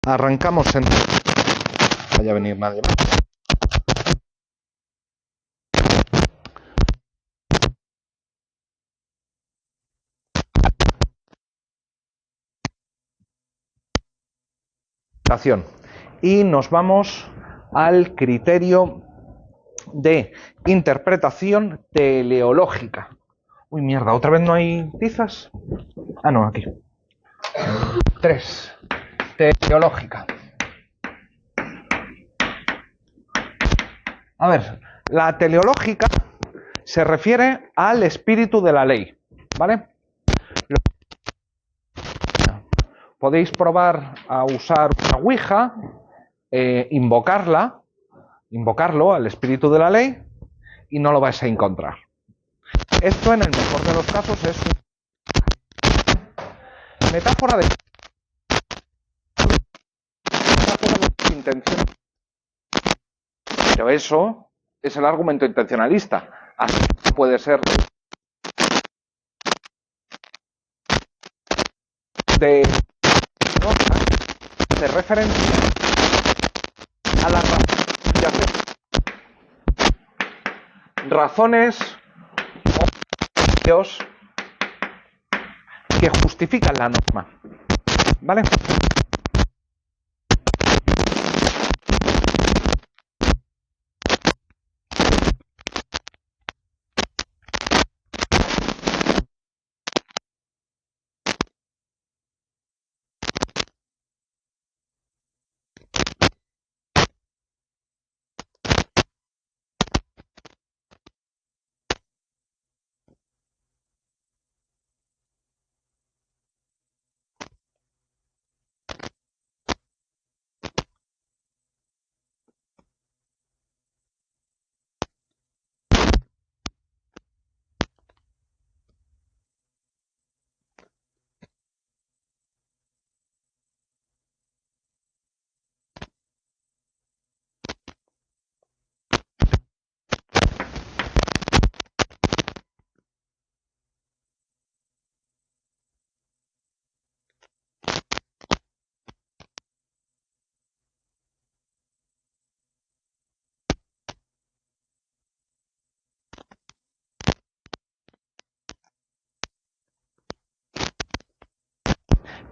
Arrancamos en... No vaya a venir nadie más. Y nos vamos al criterio de interpretación teleológica. Uy, mierda, ¿otra vez no hay tizas? Ah, no, aquí. 3. Teleológica. A ver, la teleológica se refiere al espíritu de la ley, ¿vale? Podéis probar a usar una ouija, invocarlo al espíritu de la ley y no lo vais a encontrar. Esto en el mejor de los casos es una metáfora de intención. Pero eso es el argumento intencionalista. Así puede ser de referencia a las razones o que justifican la norma, ¿vale?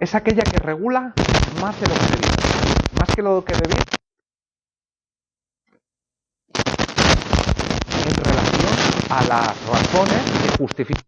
Es aquella que regula más de lo que debía, más que lo que debía, en relación a las razones que justifican.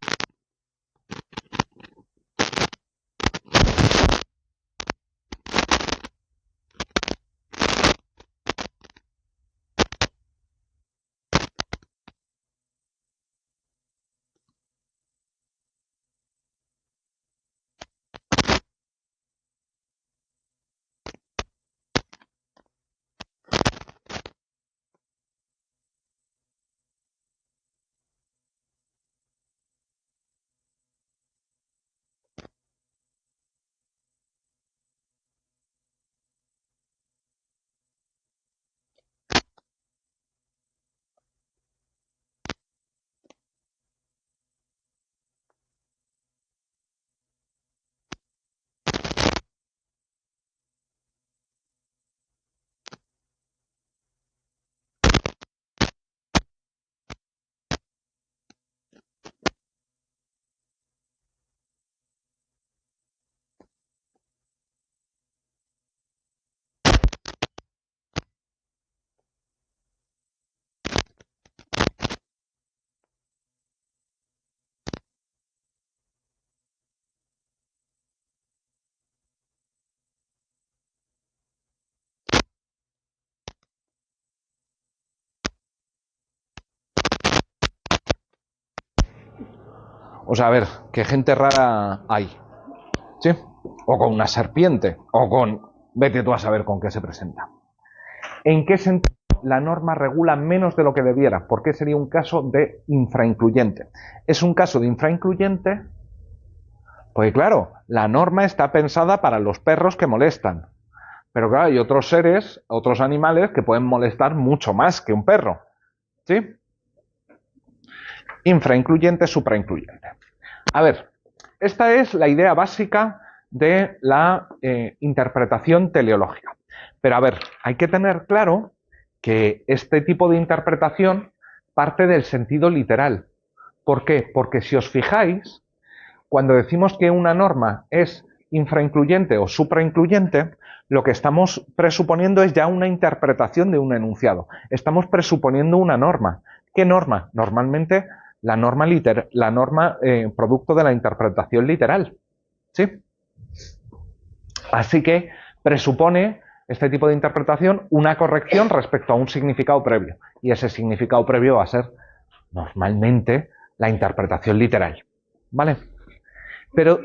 O sea, a ver, qué gente rara hay, ¿sí? O con una serpiente, o con... Vete tú a saber con qué se presenta. ¿En qué sentido la norma regula menos de lo que debiera? ¿Por qué sería un caso de infraincluyente? Es un caso de infraincluyente porque, claro, la norma está pensada para los perros que molestan. Pero claro, hay otros seres, otros animales que pueden molestar mucho más que un perro, ¿sí? Infraincluyente, supraincluyente. A ver, esta es la idea básica de la interpretación teleológica. Pero a ver, hay que tener claro que este tipo de interpretación parte del sentido literal. ¿Por qué? Porque si os fijáis, cuando decimos que una norma es infraincluyente o supraincluyente, lo que estamos presuponiendo es ya una interpretación de un enunciado. Estamos presuponiendo una norma. ¿Qué norma? Normalmente la norma producto de la interpretación literal. ¿Sí? Así que presupone este tipo de interpretación una corrección respecto a un significado previo. Y ese significado previo va a ser normalmente la interpretación literal. ¿Vale? Pero,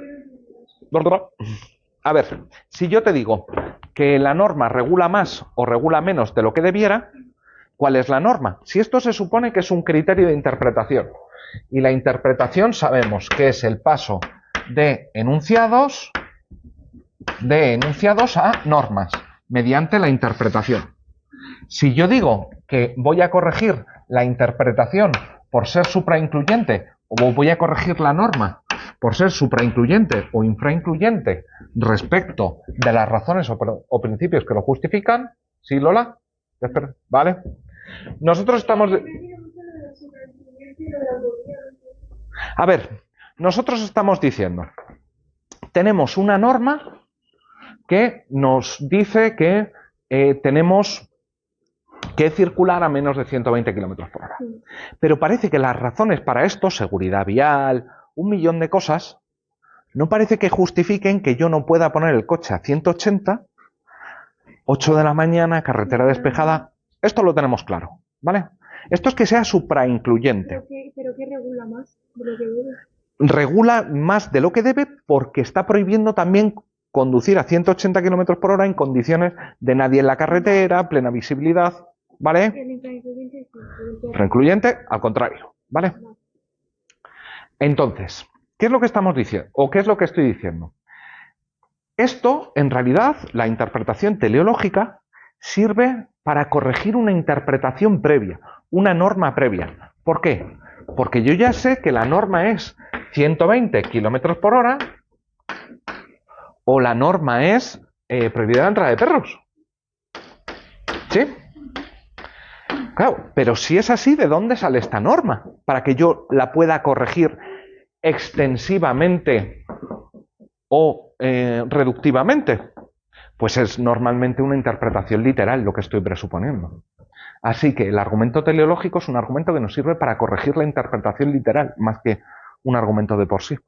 a ver, si yo te digo que la norma regula más o regula menos de lo que debiera, ¿cuál es la norma? Si esto se supone que es un criterio de interpretación, y la interpretación sabemos que es el paso de enunciados a normas, mediante la interpretación. Si yo digo que voy a corregir la interpretación por ser supraincluyente, o voy a corregir la norma por ser supraincluyente o infraincluyente respecto de las razones o principios que lo justifican, ¿sí, Lola? ¿Vale? Nosotros estamos... A ver, nosotros estamos diciendo, tenemos una norma que nos dice que tenemos que circular a menos de 120 km por hora. Pero parece que las razones para esto, seguridad vial, un millón de cosas, no parece que justifiquen que yo no pueda poner el coche a 180, 8 de la mañana, carretera despejada. Esto lo tenemos claro, ¿vale? Esto es que sea supraincluyente. ¿Pero qué regula más de lo que debe? Regula más de lo que debe porque está prohibiendo también conducir a 180 km por hora en condiciones de nadie en la carretera, plena visibilidad, ¿vale? El infraincluyente sí. Reincluyente, al contrario, ¿vale? Entonces, ¿qué es lo que estamos diciendo? ¿O qué es lo que estoy diciendo? Esto, en realidad, la interpretación teleológica sirve para corregir una interpretación previa, una norma previa. ¿Por qué? Porque yo ya sé que la norma es 120 km por hora o la norma es prohibida la entrada de perros. ¿Sí? Claro, pero si es así, ¿de dónde sale esta norma? Para que yo la pueda corregir extensivamente o reductivamente. Pues es normalmente una interpretación literal lo que estoy presuponiendo. Así que el argumento teleológico es un argumento que nos sirve para corregir la interpretación literal, más que un argumento de por sí.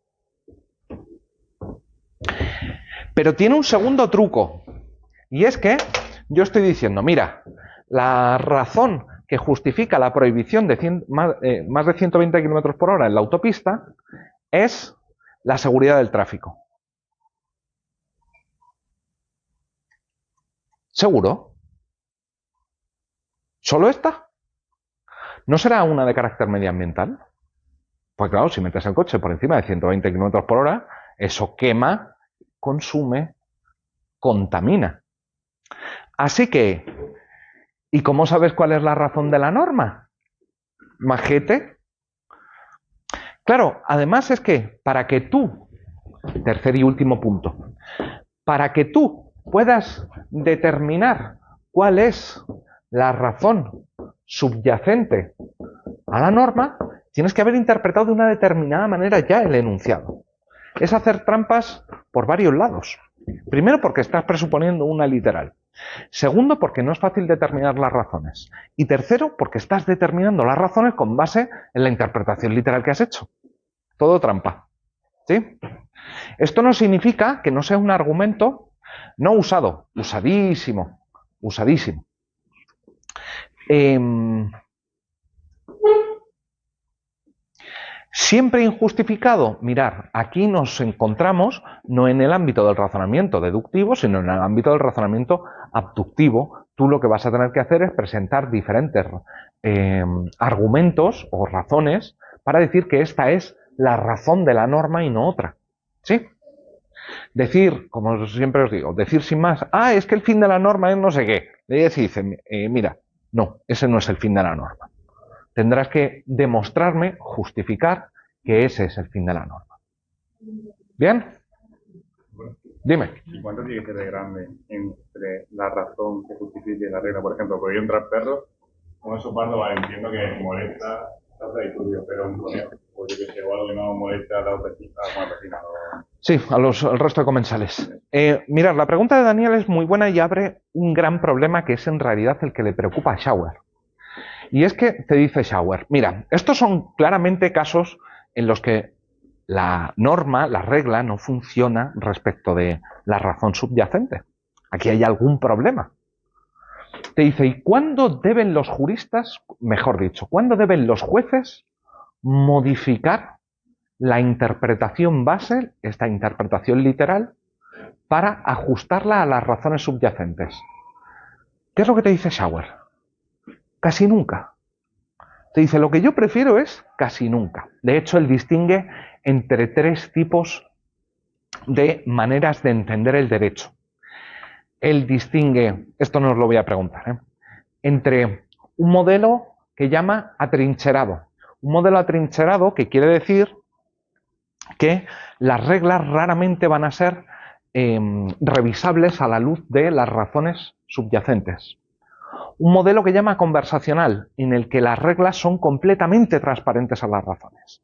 Pero tiene un segundo truco, y es que yo estoy diciendo, mira, la razón que justifica la prohibición de más de 120 km por hora en la autopista es la seguridad del tráfico. ¿Seguro? ¿Solo esta? ¿No será una de carácter medioambiental? Pues claro, si metes el coche por encima de 120 km por hora, eso quema, consume, contamina. Así que, ¿y cómo sabes cuál es la razón de la norma? Majete. Claro, además es que para que tú, tercer y último punto, para que tú puedas determinar cuál es la razón subyacente a la norma, tienes que haber interpretado de una determinada manera ya el enunciado. Es hacer trampas por varios lados. Primero, porque estás presuponiendo una literal. Segundo, porque no es fácil determinar las razones. Y tercero, porque estás determinando las razones con base en la interpretación literal que has hecho. Todo trampa. ¿Sí? Esto no significa que no sea un argumento no usado, usadísimo, usadísimo. Siempre injustificado. Mirar, aquí nos encontramos no en el ámbito del razonamiento deductivo, sino en el ámbito del razonamiento abductivo. Tú lo que vas a tener que hacer es presentar diferentes argumentos o razones para decir que esta es la razón de la norma y no otra. ¿Sí? Decir, como siempre os digo, decir sin más, es que el fin de la norma es no sé qué. Y se dice, mira, no, ese no es el fin de la norma. Tendrás que demostrarme, justificar que ese es el fin de la norma. ¿Bien? Dime. ¿Y cuánto tiene que ser de grande entre la razón que justifique la regla? Por ejemplo, podría entrar perro, con eso pardo, vale, entiendo que molesta a y turbio, pero un conejo, o yo que sé, o algo que no molesta a la vecina, Sí, al resto de comensales. Mirad, la pregunta de Daniel es muy buena y abre un gran problema que es en realidad el que le preocupa a Schauer. Y es que te dice Schauer, mira, estos son claramente casos en los que la norma, la regla, no funciona respecto de la razón subyacente. Aquí hay algún problema. Te dice, ¿y cuándo deben los juristas, mejor dicho, cuándo deben los jueces modificar la interpretación base, esta interpretación literal, para ajustarla a las razones subyacentes? ¿Qué es lo que te dice Schauer? Casi nunca. Te dice, lo que yo prefiero es casi nunca. De hecho, él distingue entre tres tipos de maneras de entender el derecho. Él distingue, esto no os lo voy a preguntar, entre un modelo que llama atrincherado. Un modelo atrincherado que quiere decir que las reglas raramente van a ser revisables a la luz de las razones subyacentes. Un modelo que llama conversacional, en el que las reglas son completamente transparentes a las razones.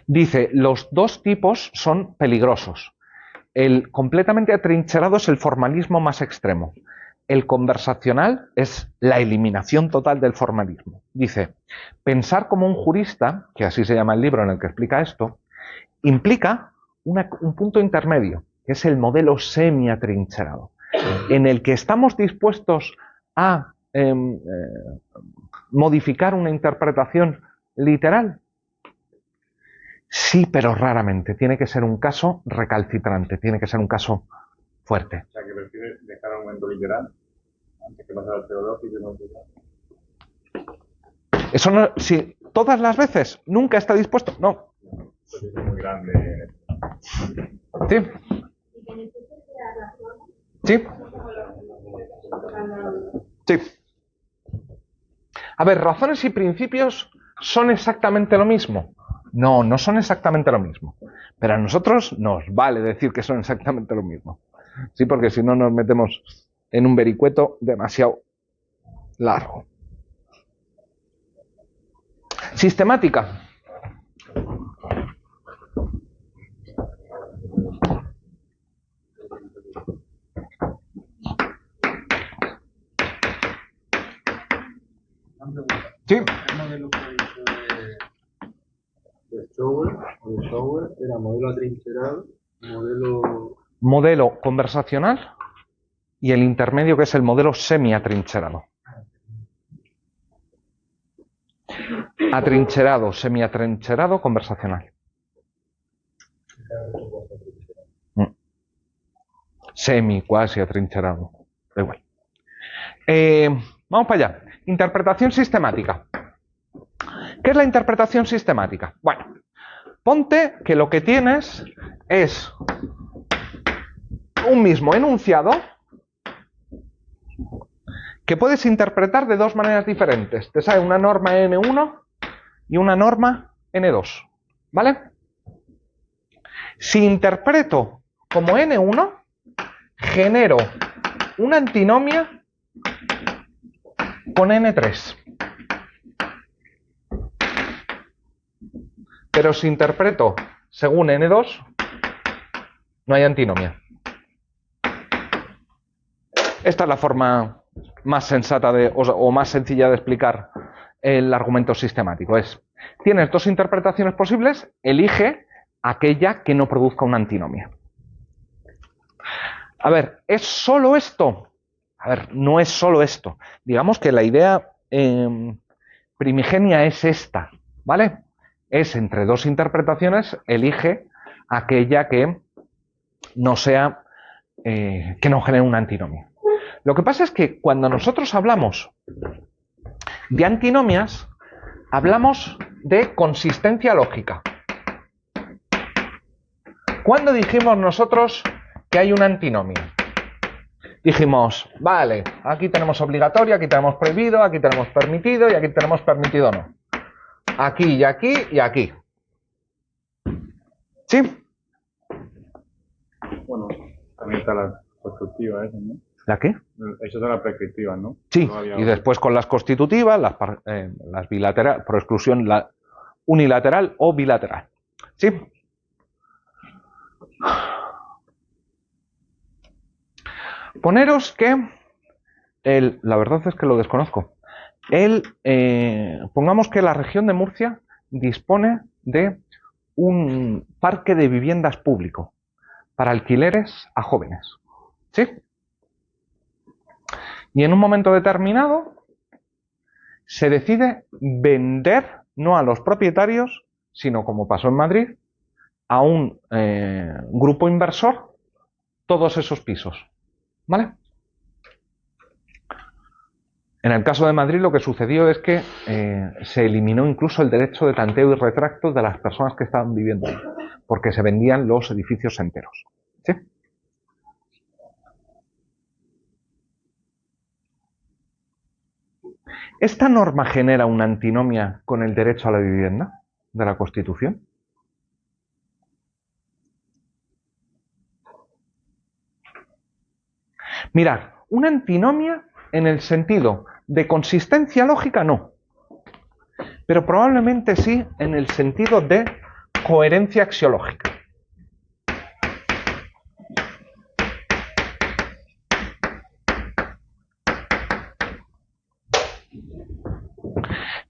Dice, los dos tipos son peligrosos. El completamente atrincherado es el formalismo más extremo. El conversacional es la eliminación total del formalismo. Dice, pensar como un jurista, que así se llama el libro en el que explica esto, implica un punto intermedio, que es el modelo semi-atrincherado, en el que estamos dispuestos a modificar una interpretación literal. Sí, pero raramente. Tiene que ser un caso recalcitrante, tiene que ser un caso fuerte. O sea, que prefiere dejar un momento literal antes que pasar al teológico y no literal. Eso no, si todas las veces nunca está dispuesto, no. Eso es muy grande. Sí. Sí. Sí. A ver, razones y principios son exactamente lo mismo. No, no son exactamente lo mismo. Pero a nosotros nos vale decir que son exactamente lo mismo. Sí, porque si no nos metemos en un vericueto demasiado largo. Sistemática. Sí. El modelo que ha dicho de Schauer era modelo atrincherado, modelo conversacional y el intermedio que es el modelo semi-atrincherado. Atrincherado, semi-atrincherado, conversacional. Semi, cuasi atrincherado. Da igual. Vamos para allá. Interpretación sistemática. ¿Qué es la interpretación sistemática? Bueno, ponte que lo que tienes es un mismo enunciado que puedes interpretar de dos maneras diferentes. Te sale una norma N1 y una norma N2. ¿Vale? Si interpreto como N1, genero una antinomia con N3. Pero si interpreto según N2, no hay antinomia. Esta es la forma más sensata o más sencilla de explicar el argumento sistemático. Tienes dos interpretaciones posibles, elige aquella que no produzca una antinomia. A ver, ¿es solo esto? A ver, no es solo esto. Digamos que la idea primigenia es esta, ¿vale? Es entre dos interpretaciones, elige aquella que no sea, que no genere una antinomia. Lo que pasa es que cuando nosotros hablamos de antinomias, hablamos de consistencia lógica. ¿Cuándo dijimos nosotros que hay una antinomia? Dijimos, vale, aquí tenemos obligatorio, aquí tenemos prohibido, aquí tenemos permitido y aquí tenemos permitido no. Aquí y aquí y aquí. ¿Sí? Bueno, También está la constructiva esa, ¿no? ¿La qué? Esas son las prescriptivas, ¿no? Sí, No había y después con las constitutivas, las bilaterales, por exclusión la unilateral o bilateral. ¿Sí? Poneros que la verdad es que lo desconozco. Pongamos que la región de Murcia dispone de un parque de viviendas público para alquileres a jóvenes. ¿Sí? Y en un momento determinado se decide vender, no a los propietarios, sino como pasó en Madrid, a un grupo inversor todos esos pisos. ¿Vale? En el caso de Madrid lo que sucedió es que se eliminó incluso el derecho de tanteo y retracto de las personas que estaban viviendo ahí, porque se vendían los edificios enteros. ¿Sí? ¿Esta norma genera una antinomia con el derecho a la vivienda de la Constitución? Mirad, una antinomia en el sentido de consistencia lógica no, pero probablemente sí en el sentido de coherencia axiológica.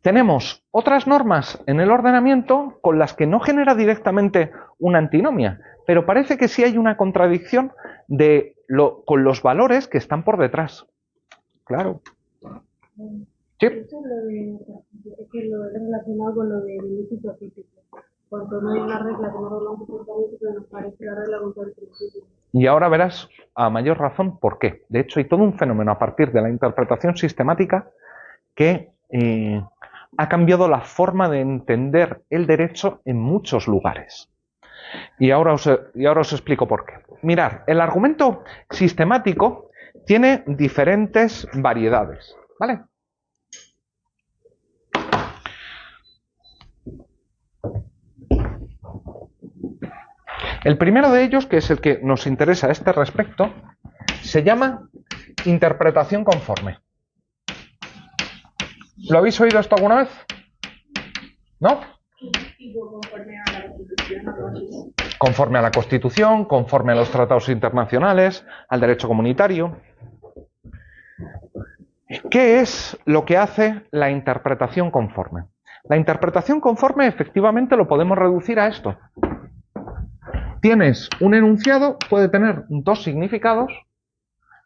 Tenemos otras normas en el ordenamiento con las que no genera directamente una antinomia, pero parece que sí hay una contradicción con los valores que están por detrás. Claro. ¿Sí? Eso es que lo he relacionado con lo del ilícito típico. Porque no hay una regla que no regula un comportamiento, pero nos parece la regla contra el principio. Y ahora verás a mayor razón por qué. De hecho, hay todo un fenómeno a partir de la interpretación sistemática que ha cambiado la forma de entender el derecho en muchos lugares. Y ahora os explico por qué. Mirad, el argumento sistemático tiene diferentes variedades, ¿vale? El primero de ellos, que es el que nos interesa a este respecto, se llama interpretación conforme. ¿Lo habéis oído esto alguna vez? ¿No? Conforme a la Constitución, conforme a los tratados internacionales, al derecho comunitario. ¿Qué es lo que hace la interpretación conforme? La interpretación conforme efectivamente lo podemos reducir a esto. Tienes un enunciado, puede tener dos significados,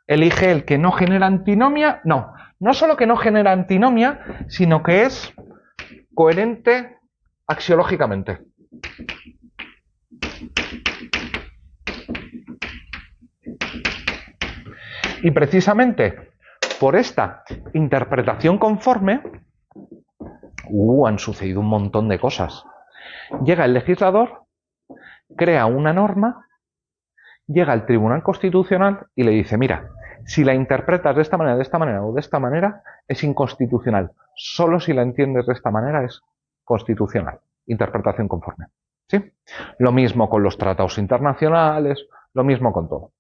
elige el que no genera antinomia, no solo que no genera antinomia, sino que es coherente axiológicamente. Y precisamente por esta interpretación conforme han sucedido un montón de cosas. Llega el legislador, crea una norma, llega al Tribunal Constitucional y le dice, mira, si la interpretas de esta manera o de esta manera, es inconstitucional. Solo si la entiendes de esta manera es constitucional. Interpretación conforme. ¿Sí? Lo mismo con los tratados internacionales, lo mismo con todo.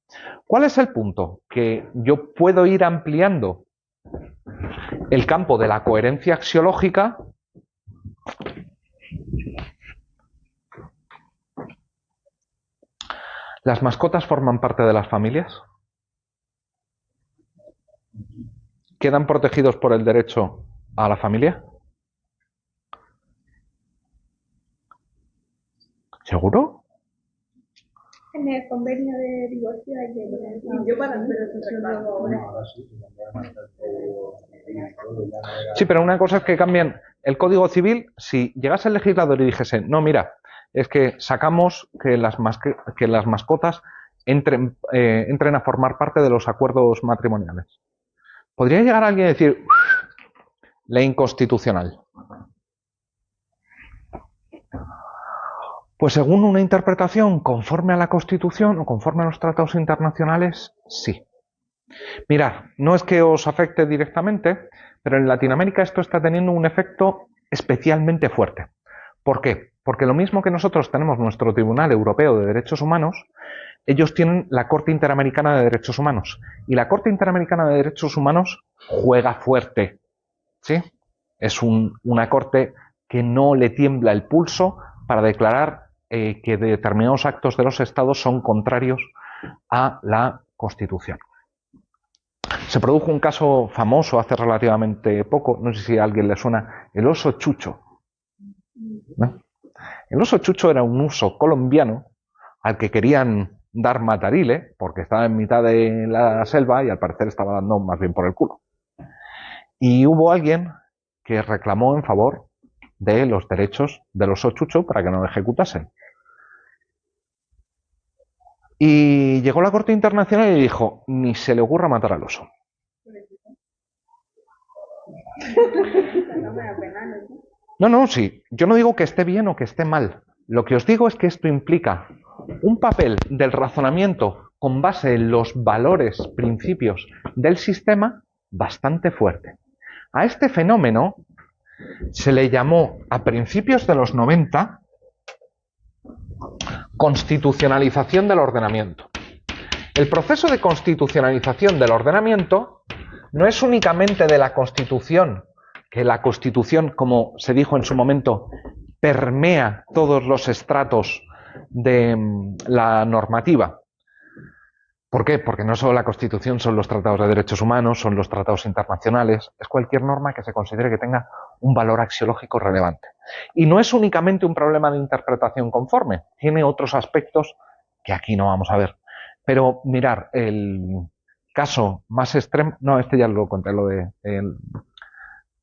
¿Cuál es el punto? Que yo puedo ir ampliando el campo de la coherencia axiológica ¿Las mascotas forman parte de las familias? ¿Quedan protegidos por el derecho a la familia? ¿Seguro? En el convenio de divorcio hay que poner. Yo para hacer eso ahora. Sí, pero una cosa es que cambien el Código Civil. Si llegase el legislador y dijese, no, mira, es que sacamos que las mascotas entren a formar parte de los acuerdos matrimoniales. ¿Podría llegar alguien y decir, ley inconstitucional? Pues según una interpretación conforme a la Constitución o conforme a los tratados internacionales, sí. Mirad, no es que os afecte directamente, pero en Latinoamérica esto está teniendo un efecto especialmente fuerte. ¿Por qué? Porque lo mismo que nosotros tenemos nuestro Tribunal Europeo de Derechos Humanos, ellos tienen la Corte Interamericana de Derechos Humanos. Y la Corte Interamericana de Derechos Humanos juega fuerte, ¿sí? Es una corte que no le tiembla el pulso para declarar que determinados actos de los estados son contrarios a la Constitución. Se produjo un caso famoso hace relativamente poco, no sé si a alguien le suena, el oso Chucho, ¿no? El oso Chucho era un oso colombiano al que querían dar matarile porque estaba en mitad de la selva y al parecer estaba dando más bien por el culo. Y hubo alguien que reclamó en favor de los derechos del oso Chucho para que no lo ejecutasen. Y llegó la Corte Internacional y dijo, ni se le ocurra matar al oso. No, sí. Yo no digo que esté bien o que esté mal. Lo que os digo es que esto implica un papel del razonamiento con base en los valores, principios del sistema bastante fuerte. A este fenómeno se le llamó a principios de los 90 constitucionalización del ordenamiento. El proceso de constitucionalización del ordenamiento no es únicamente de la Constitución, que la Constitución, como se dijo en su momento, permea todos los estratos de la normativa. ¿Por qué? Porque no solo la Constitución, son los tratados de derechos humanos, son los tratados internacionales, es cualquier norma que se considere que tenga un valor axiológico relevante. Y no es únicamente un problema de interpretación conforme, tiene otros aspectos que aquí no vamos a ver. Pero mirar, el caso más extremo, no, este ya lo conté, lo de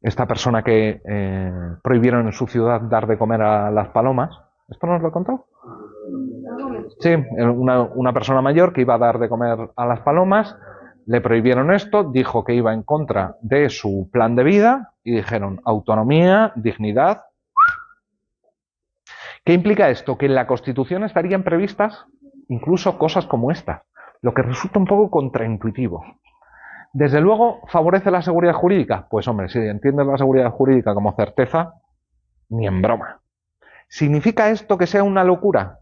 esta persona que prohibieron en su ciudad dar de comer a las palomas. ¿Esto no os lo he contado? Sí, una persona mayor que iba a dar de comer a las palomas, le prohibieron esto, dijo que iba en contra de su plan de vida y dijeron autonomía, dignidad. ¿Qué implica esto? Que en la Constitución estarían previstas incluso cosas como esta, lo que resulta un poco contraintuitivo. Desde luego, ¿favorece la seguridad jurídica? Pues hombre, si entiendes la seguridad jurídica como certeza, ni en broma. ¿Significa esto que sea una locura?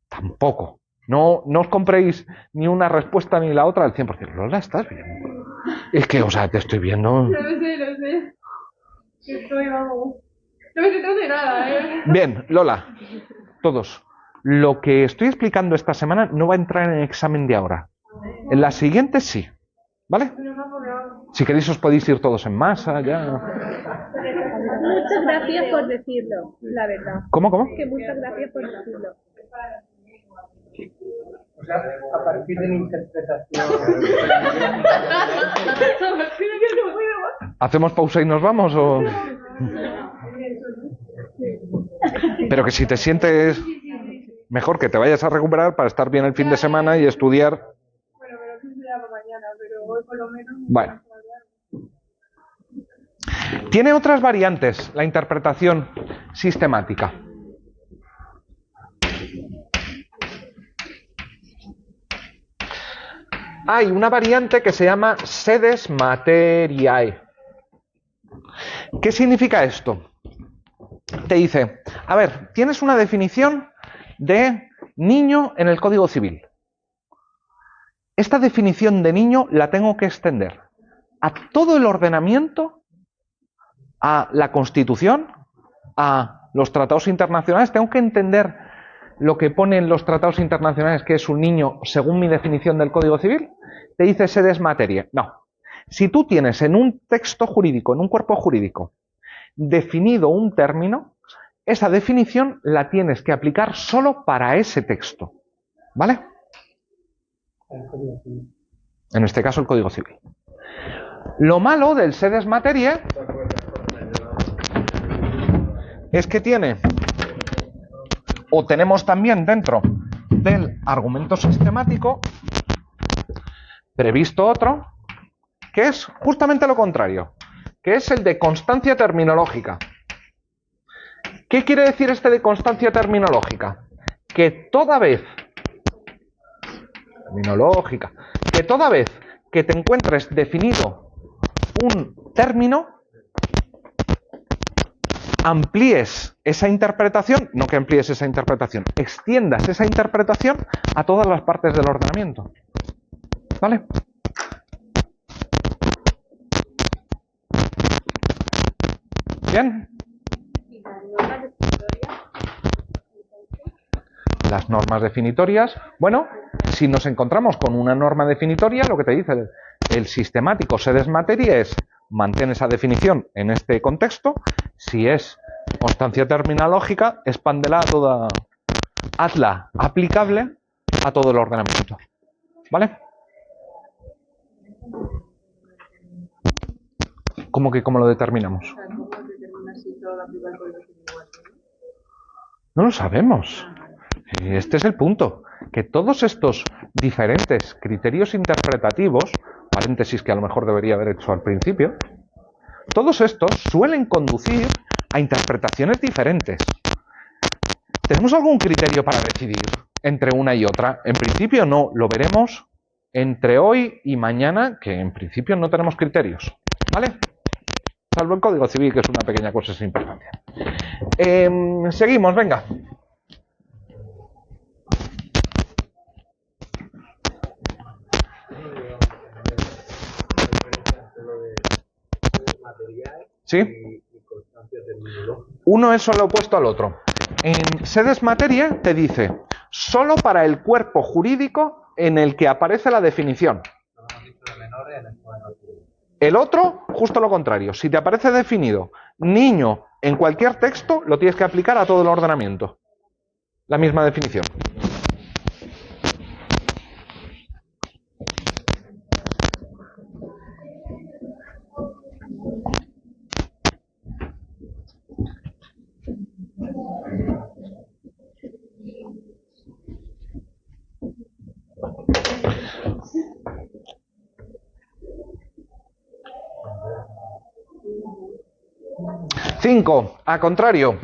Tampoco. No os compréis ni una respuesta ni la otra al 100%. Lola, ¿estás viendo? Es que, o sea, te estoy viendo. Lo sé. Estoy, vamos. No me siento de nada, Bien, Lola, todos. Lo que estoy explicando esta semana no va a entrar en el examen de ahora. En la siguiente sí. ¿Vale? Si queréis os podéis ir todos en masa, ya. Muchas gracias por decirlo, la verdad. ¿Cómo? Que muchas gracias por decirlo. O sea, a partir de mi interpretación. ¿Hacemos pausa y nos vamos o...? Pero que si te sientes mejor que te vayas a recuperar para estar bien el fin de semana y estudiar. Bueno, pero eso será para mañana, pero hoy por lo menos. Bueno. Tiene otras variantes la interpretación sistemática. Hay una variante que se llama sedes materiae. ¿Qué significa esto? Te dice, a ver, tienes una definición de niño en el Código Civil. Esta definición de niño la tengo que extender a todo el ordenamiento, a la Constitución, a los tratados internacionales. Tengo que entender lo que ponen los tratados internacionales, que es un niño según mi definición del Código Civil. Te dice sedes materiae. No. Si tú tienes en un texto jurídico, en un cuerpo jurídico, definido un término, esa definición la tienes que aplicar solo para ese texto. ¿Vale? En este caso el Código Civil. Lo malo del sedes materiae es que tiene, o tenemos también dentro del argumento sistemático previsto otro, que es justamente lo contrario, que es el de constancia terminológica. ¿Qué quiere decir este de constancia terminológica? Que toda vez que te encuentres definido un término, amplíes esa interpretación, no que amplíes esa interpretación, extiendas esa interpretación a todas las partes del ordenamiento. ¿Vale? ¿Bien? Las normas definitorias, bueno, si nos encontramos con una norma definitoria, lo que te dice el sistemático sedes materia es mantén esa definición en este contexto. Si es constancia terminológica, expándela a toda, hazla aplicable a todo el ordenamiento. ¿Vale? ¿Cómo que cómo lo determinamos? No lo sabemos. Y este es el punto, que todos estos diferentes criterios interpretativos, paréntesis que a lo mejor debería haber hecho al principio, todos estos suelen conducir a interpretaciones diferentes. ¿Tenemos algún criterio para decidir entre una y otra? En principio no, lo veremos entre hoy y mañana, que en principio no tenemos criterios, ¿vale? Salvo el Código Civil, que es una pequeña cosa sin importancia. Seguimos, venga. ¿Sí? Uno es solo opuesto al otro. En sedes materia te dice solo para el cuerpo jurídico en el que aparece la definición. El otro, justo lo contrario. Si te aparece definido niño en cualquier texto, lo tienes que aplicar a todo el ordenamiento. La misma definición. Cinco, a contrario.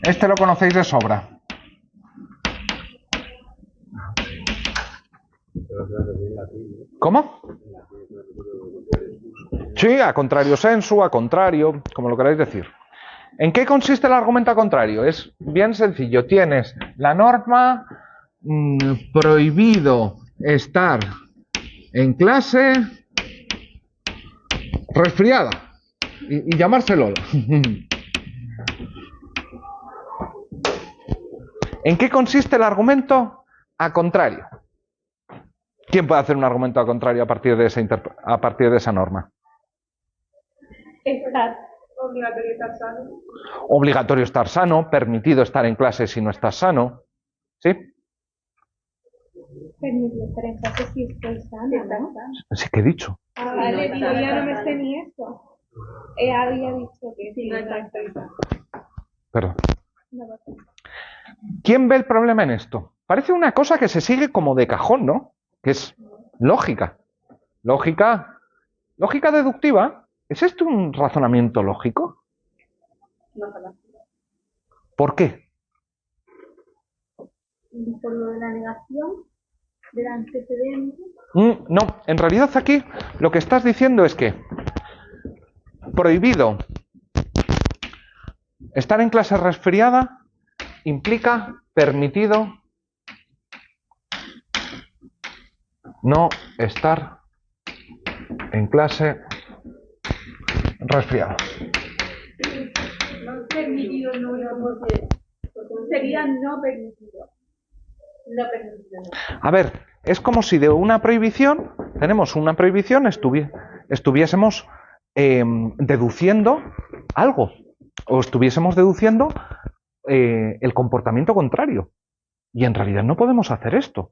Este lo conocéis de sobra. ¿Cómo? Sí, a contrario sensu, a contrario, como lo queráis decir. ¿En qué consiste el argumento a contrario? Es bien sencillo. Tienes la norma prohibido estar en clase resfriada y llamárselo. ¿En qué consiste el argumento a contrario? ¿Quién puede hacer un argumento a contrario a partir de esa norma? Estar. Obligatorio estar sano. Obligatorio estar sano, permitido estar en clase si no estás sano. ¿Sí? Permitido estar en clase si estoy sana, ¿no? Sí que he dicho. Ah, vale, digo, ya no me sé ni eso. Había dicho que sí, no está Perdón. ¿Quién ve el problema en esto? Parece una cosa que se sigue como de cajón, ¿no? Que es lógica. Lógica deductiva. ¿Es esto un razonamiento lógico? No, ¿Por qué? por lo de la negación del antecedente. No, en realidad aquí lo que estás diciendo es que prohibido estar en clase resfriada implica permitido no estar en clase resfriado. No permitido, no, porque sería no permitido. No permitido, no. A ver, es como si de una prohibición, tenemos una prohibición, estuviésemos deduciendo algo, o estuviésemos deduciendo el comportamiento contrario. Y en realidad no podemos hacer esto.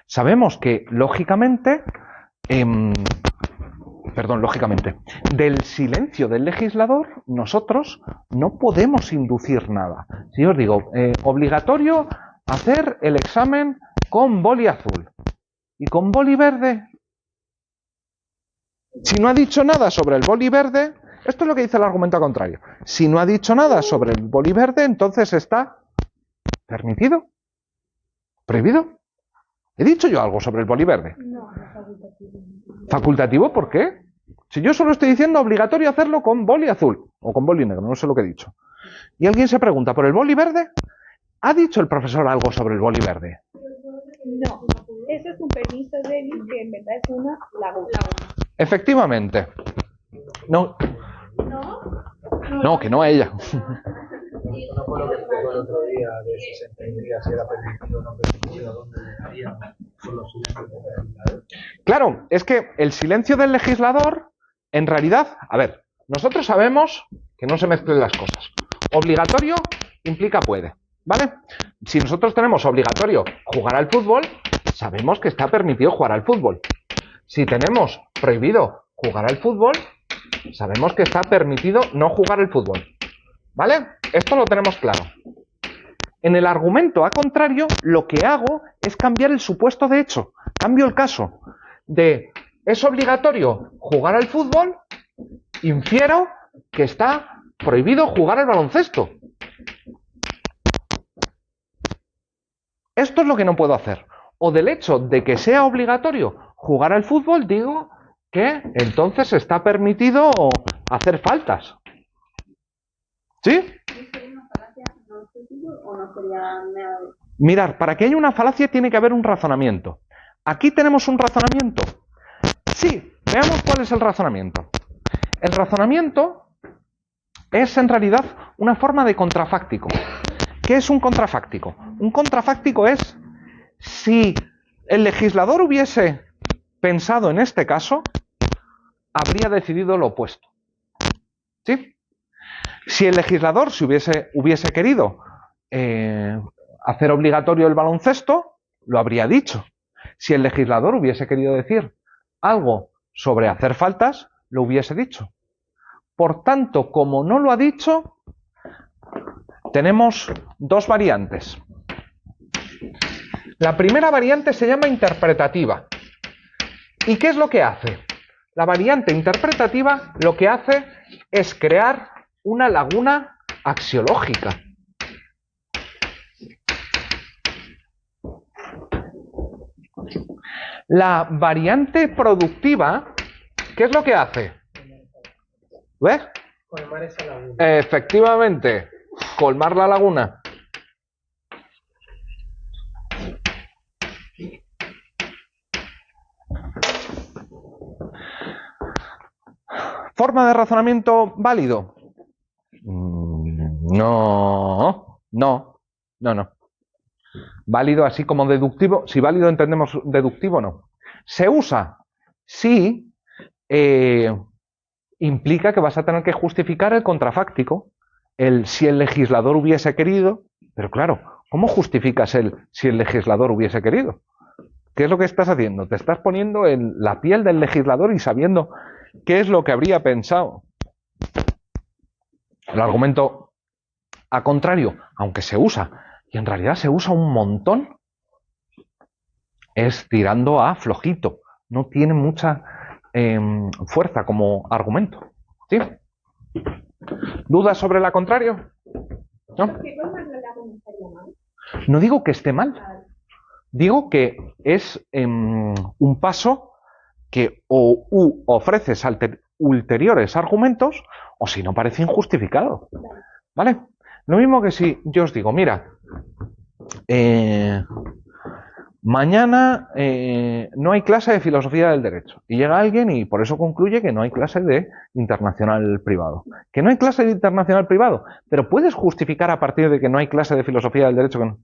Sabemos que lógicamente, del silencio del legislador, nosotros no podemos inducir nada. Si yo os digo, obligatorio hacer el examen con boli azul y con boli verde. Si no ha dicho nada sobre el boli verde, esto es lo que dice el argumento contrario. Si no ha dicho nada sobre el boli verde, entonces está permitido, prohibido. ¿He dicho yo algo sobre el boli verde? No, no facultativo. ¿Facultativo por qué? Si yo solo estoy diciendo obligatorio hacerlo con boli azul o con boli negro, no sé lo que he dicho. Y alguien se pregunta por el boli verde, ¿ha dicho el profesor algo sobre el boli verde? No, eso es un permiso débil que en verdad es una laguna. Efectivamente. No, que no a ella. No fue lo que explicó el otro día de si se entendería si era permitido o no permitido, dónde dejaríamos con los silencios del legislador. Claro, es que el silencio del legislador, en realidad, a ver, nosotros sabemos que no se mezclen las cosas. Obligatorio implica puede, ¿vale? Si nosotros tenemos obligatorio jugar al fútbol, sabemos que está permitido jugar al fútbol. Si tenemos prohibido jugar al fútbol, sabemos que está permitido no jugar al fútbol. ¿Vale? Esto lo tenemos claro. En el argumento a contrario, lo que hago es cambiar el supuesto de hecho. Cambio el caso de ¿es obligatorio jugar al fútbol? Infiero que está prohibido jugar al baloncesto. Esto es lo que no puedo hacer. O del hecho de que sea obligatorio jugar al fútbol, digo que entonces está permitido hacer faltas. ¿Sí? Mirad, para que haya una falacia tiene que haber un razonamiento. ¿Aquí tenemos un razonamiento? Sí, veamos cuál es el razonamiento. El razonamiento es en realidad una forma de contrafáctico. ¿Qué es un contrafáctico? Un contrafáctico es si el legislador hubiese pensado en este caso, habría decidido lo opuesto. ¿Sí? Si el legislador hubiese querido hacer obligatorio el baloncesto, lo habría dicho. Si el legislador hubiese querido decir algo sobre hacer faltas, lo hubiese dicho. Por tanto, como no lo ha dicho, tenemos dos variantes. La primera variante se llama interpretativa. ¿Y qué es lo que hace? La variante interpretativa lo que hace es crear una laguna axiológica. La variante productiva, ¿qué es lo que hace? ¿Ves? Colmar esa laguna. Efectivamente, colmar la laguna. ¿Forma de razonamiento válido? No. Válido así como deductivo. Si válido entendemos deductivo, no. Se usa si implica que vas a tener que justificar el contrafáctico. Si el legislador hubiese querido. Pero claro, ¿cómo justificas si el legislador hubiese querido? ¿Qué es lo que estás haciendo? Te estás poniendo en la piel del legislador y sabiendo qué es lo que habría pensado. El argumento a contrario, aunque se usa, y en realidad se usa un montón, es tirando a flojito. No tiene mucha fuerza como argumento. ¿Sí? ¿Dudas sobre el contrario? ¿No? No digo que esté mal. Digo que es un paso que ofreces ulteriores argumentos o si no parece injustificado. ¿Vale? Lo mismo que si yo os digo, mira, mañana no hay clase de filosofía del derecho. Y llega alguien y por eso concluye que no hay clase de internacional privado. Que no hay clase de internacional privado. Pero ¿puedes justificar a partir de que no hay clase de filosofía del derecho que no?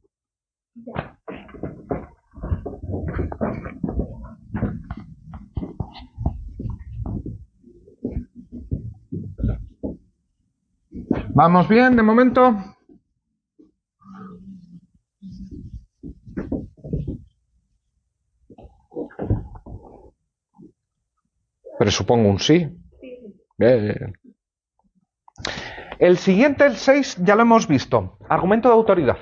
¿Vamos bien de momento? Presupongo un sí. Bien. El siguiente, el 6, ya lo hemos visto. Argumento de autoridad.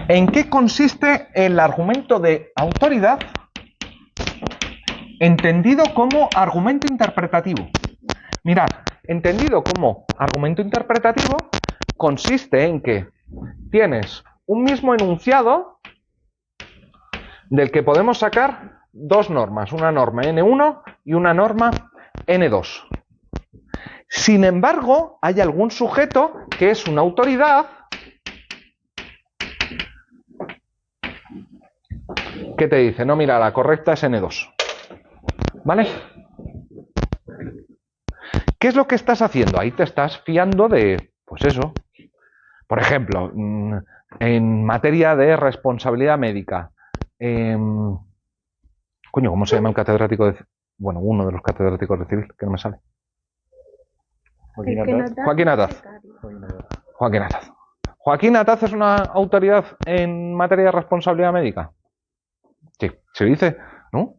¿En qué consiste el argumento de autoridad entendido como argumento interpretativo? Mirad, entendido como argumento interpretativo consiste en que tienes un mismo enunciado del que podemos sacar dos normas, una norma N1 y una norma N2. Sin embargo, hay algún sujeto que es una autoridad que te dice, no, mira, la correcta es N2. ¿Vale? ¿Qué es lo que estás haciendo? Ahí te estás fiando de, pues eso. Por ejemplo, en materia de responsabilidad médica. Coño, ¿cómo se llama el catedrático de... Bueno, uno de los catedráticos de civil, que no me sale. Joaquín Ataz. Joaquín Ataz. ¿Joaquín Ataz es una autoridad en materia de responsabilidad médica? Sí, se dice, ¿no?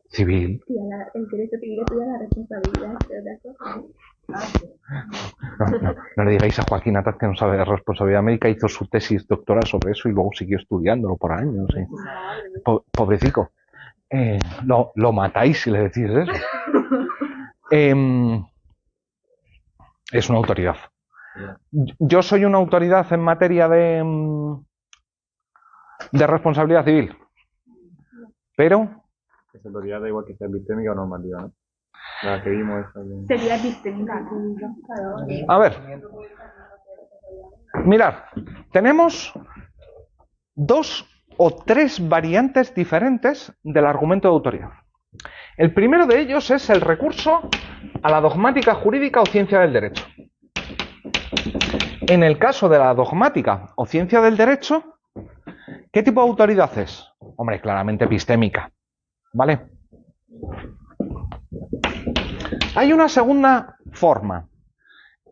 Civil. El derecho civil estudia la responsabilidad de otras cosas. No le digáis a Joaquín Ataz que no sabe de responsabilidad médica, hizo su tesis doctoral sobre eso y luego siguió estudiándolo por años. ¿Sí? Pobrecico. Lo matáis si le decís eso. Es una autoridad. Yo soy una autoridad en materia de responsabilidad civil. Pero... Esa autoridad da igual que sea epistémica o normativa, ¿no? La que vimos esa de... Sería epistémica. A ver. Mirad. Tenemos 2 o 3 variantes diferentes del argumento de autoridad. El primero de ellos es el recurso a la dogmática jurídica o ciencia del derecho. En el caso de la dogmática o ciencia del derecho, ¿qué tipo de autoridad es? Hombre, claramente epistémica. ¿Vale? Hay una segunda forma,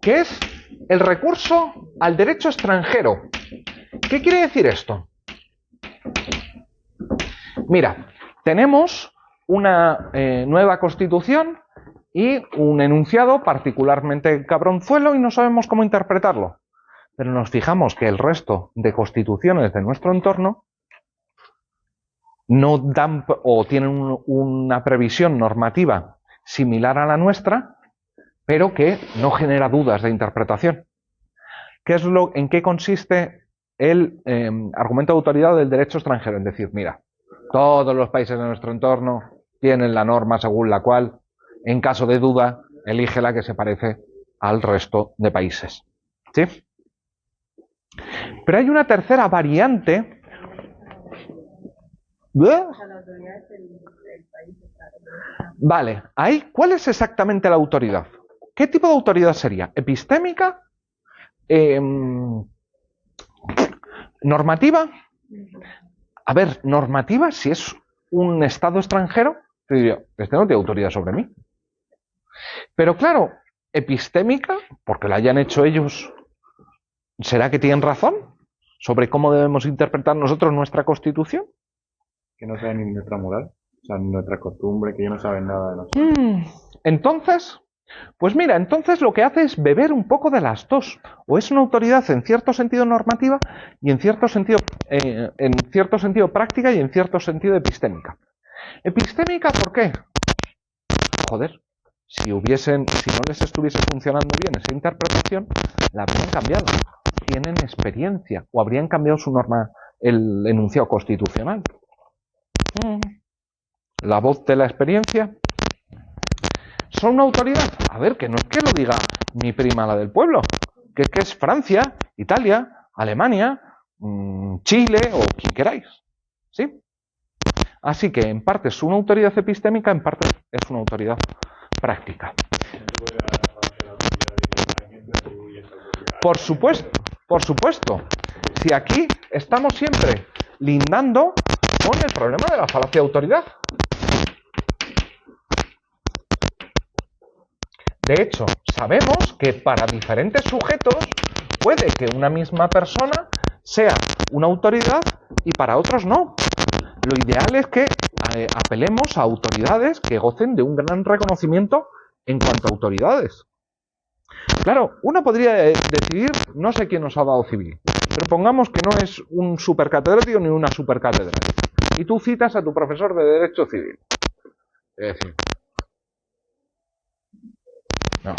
que es el recurso al derecho extranjero. ¿Qué quiere decir esto? Mira, tenemos una nueva Constitución y un enunciado particularmente cabronzuelo y no sabemos cómo interpretarlo. Pero nos fijamos que el resto de constituciones de nuestro entorno no dan o tienen una previsión normativa similar a la nuestra, pero que no genera dudas de interpretación. ¿En qué consiste el argumento de autoridad del derecho extranjero? Es decir, mira, todos los países de nuestro entorno tienen la norma según la cual, en caso de duda, elige la que se parece al resto de países. ¿Sí? Pero hay una tercera variante. Vale, ahí, ¿cuál es exactamente la autoridad? ¿Qué tipo de autoridad sería? ¿Epistémica? ¿Normativa? A ver, normativa, si es un Estado extranjero, te diría, este no tiene autoridad sobre mí. Pero claro, epistémica, porque la hayan hecho ellos, ¿será que tienen razón sobre cómo debemos interpretar nosotros nuestra Constitución? Que no saben ni nuestra moral, o sea, ni nuestra costumbre, que ellos no saben nada de nosotros. Entonces, pues mira, entonces lo que hace es beber un poco de las dos. O es una autoridad en cierto sentido normativa y en cierto sentido práctica y en cierto sentido epistémica. Epistémica, ¿por qué? Joder, si no les estuviese funcionando bien esa interpretación, la habrían cambiado. Tienen experiencia o habrían cambiado su norma, el enunciado constitucional. La voz de la experiencia. ¿Son una autoridad? A ver, que no es que lo diga mi prima la del pueblo, que es Francia, Italia, Alemania, Chile o quien queráis. ¿Sí? Así que en parte es una autoridad epistémica, en parte es una autoridad práctica. Por supuesto. Si aquí estamos siempre lindando con el problema de la falacia de autoridad. De hecho, sabemos que para diferentes sujetos puede que una misma persona sea una autoridad y para otros no. Lo ideal es que apelemos a autoridades que gocen de un gran reconocimiento en cuanto a autoridades. Claro, uno podría decidir, no sé quién nos ha dado civil, pero pongamos que no es un supercatedrático ni una supercatedrática. Y tú citas a tu profesor de Derecho Civil. Es decir, no.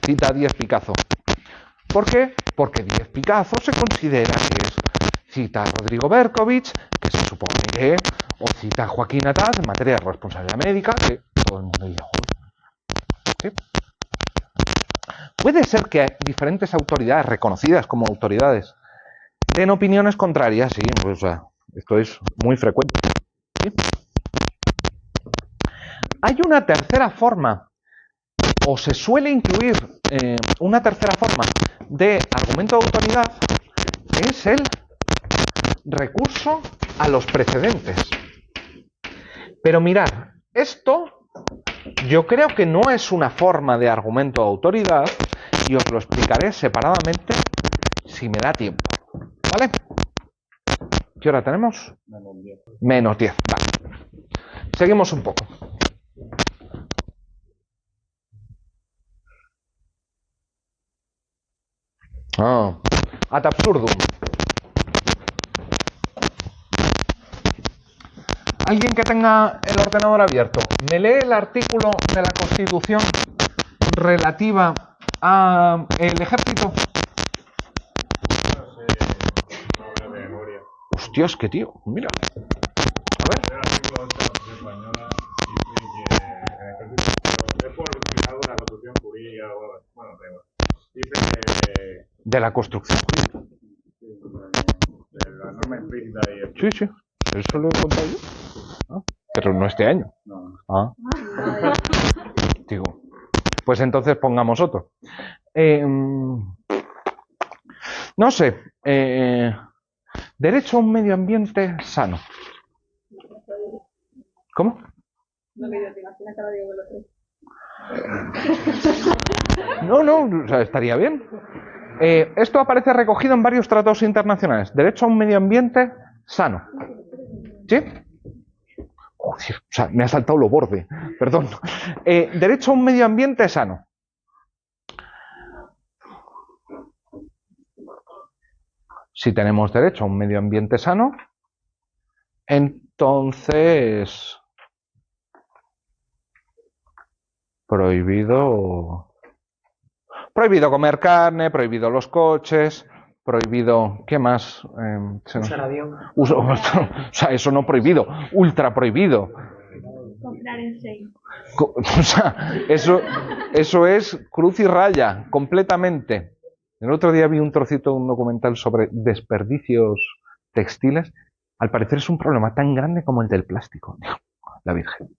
Cita a Díez Picazo. ¿Por qué? Porque Díez Picazo se considera que es. Cita a Rodrigo Berkovich, que que se supone que os cita Joaquín Ataz en materia de responsabilidad médica, que todo el mundo dice, ¿sí? Puede ser que diferentes autoridades reconocidas como autoridades den opiniones contrarias, sí, pues, o sea, esto es muy frecuente. ¿Sí? Hay una tercera forma, o se suele incluir una tercera forma de argumento de autoridad, que es el recurso a los precedentes. Pero mirad, esto yo creo que no es una forma de argumento de autoridad y os lo explicaré separadamente si me da tiempo. ¿Vale? ¿Qué hora tenemos? Menos 10. Vale. Seguimos un poco. Ad absurdum. Alguien que tenga el ordenador abierto, ¿me lee el artículo de la Constitución relativa a el ejército? No de memoria. Hostias, qué tío, mira. A ver. El artículo 8 de la Constitución española dice que en ejército es por algo de la Constitución jurídica, bueno, dice que De la construcción. de la norma implícita y el... Sí, sí. Eso lo he contado yo. Ah, pero no este año. No. Ah. Digo. Pues entonces pongamos otro. No sé. Derecho a un medio ambiente sano. ¿Cómo? No me dio tiempo, acaba de No, o sea, estaría bien. Esto aparece recogido en varios tratados internacionales. Derecho a un medio ambiente sano. ¿Sí? Joder, o sea, me ha saltado lo borde. Perdón. Derecho a un medio ambiente sano. Si tenemos derecho a un medio ambiente sano, entonces prohibido comer carne, prohibido los coches, prohibido, ¿qué más? Usar avión. O sea, eso no prohibido, ultra prohibido. comprar en Shein. O sea, eso es cruz y raya, completamente. El otro día vi un trocito de un documental sobre desperdicios textiles. Al parecer es un problema tan grande como el del plástico. La Virgen.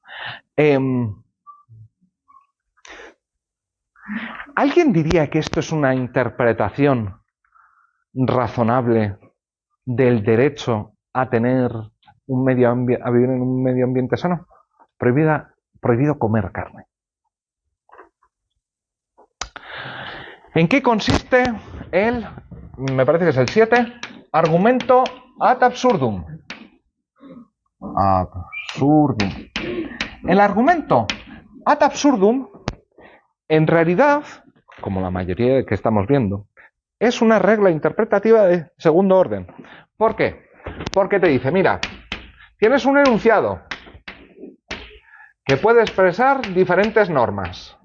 ¿Alguien diría que esto es una interpretación razonable del derecho a tener a vivir en un medio ambiente sano? Prohibido comer carne. ¿En qué consiste me parece que es el 7, argumento ad absurdum? Absurdum. El argumento ad absurdum, en realidad, como la mayoría que estamos viendo, es una regla interpretativa de segundo orden. ¿Por qué? Porque te dice, mira, tienes un enunciado que puede expresar diferentes normas.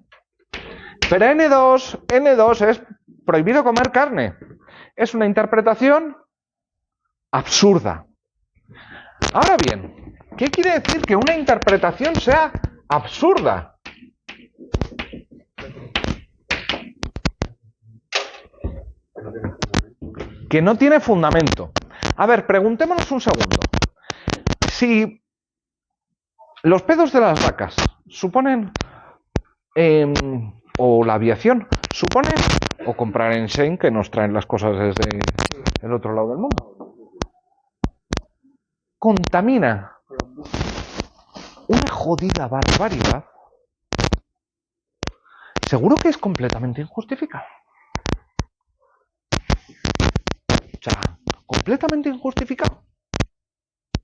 Pero N2 es prohibido comer carne. Es una interpretación absurda. Ahora bien, ¿qué quiere decir que una interpretación sea absurda? Que no tiene fundamento. A ver, preguntémonos un segundo. Si los pedos de las vacas suponen, o la aviación supone, o comprar en Shein, que nos traen las cosas desde el otro lado del mundo, contamina una jodida barbaridad, seguro que es completamente injustificado. O sea, completamente injustificado.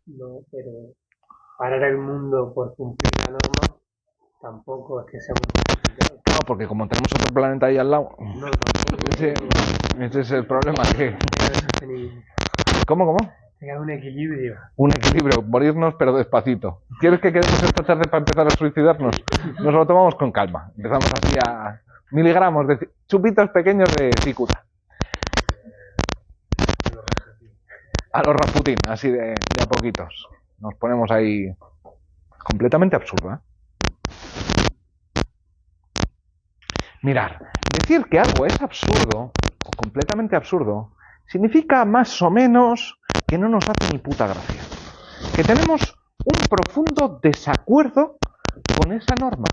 No, pero parar el mundo por cumplir la norma tampoco es que sea muy complicado. No, porque como tenemos otro planeta ahí al lado. No, tampoco. Ese es el problema. Que... Sostenible. ¿Cómo? Tenga un equilibrio. Un equilibrio, morirnos pero despacito. ¿Quieres que quedemos esta tarde para empezar a suicidarnos? Nos lo tomamos con calma. Empezamos así a miligramos de chupitos pequeños de cicuta. A los Rasputín, así de a poquitos. Nos ponemos ahí completamente absurdo, ¿eh? Mirar, decir que algo es absurdo o completamente absurdo significa más o menos que no nos hace ni puta gracia. Que tenemos un profundo desacuerdo con esa norma.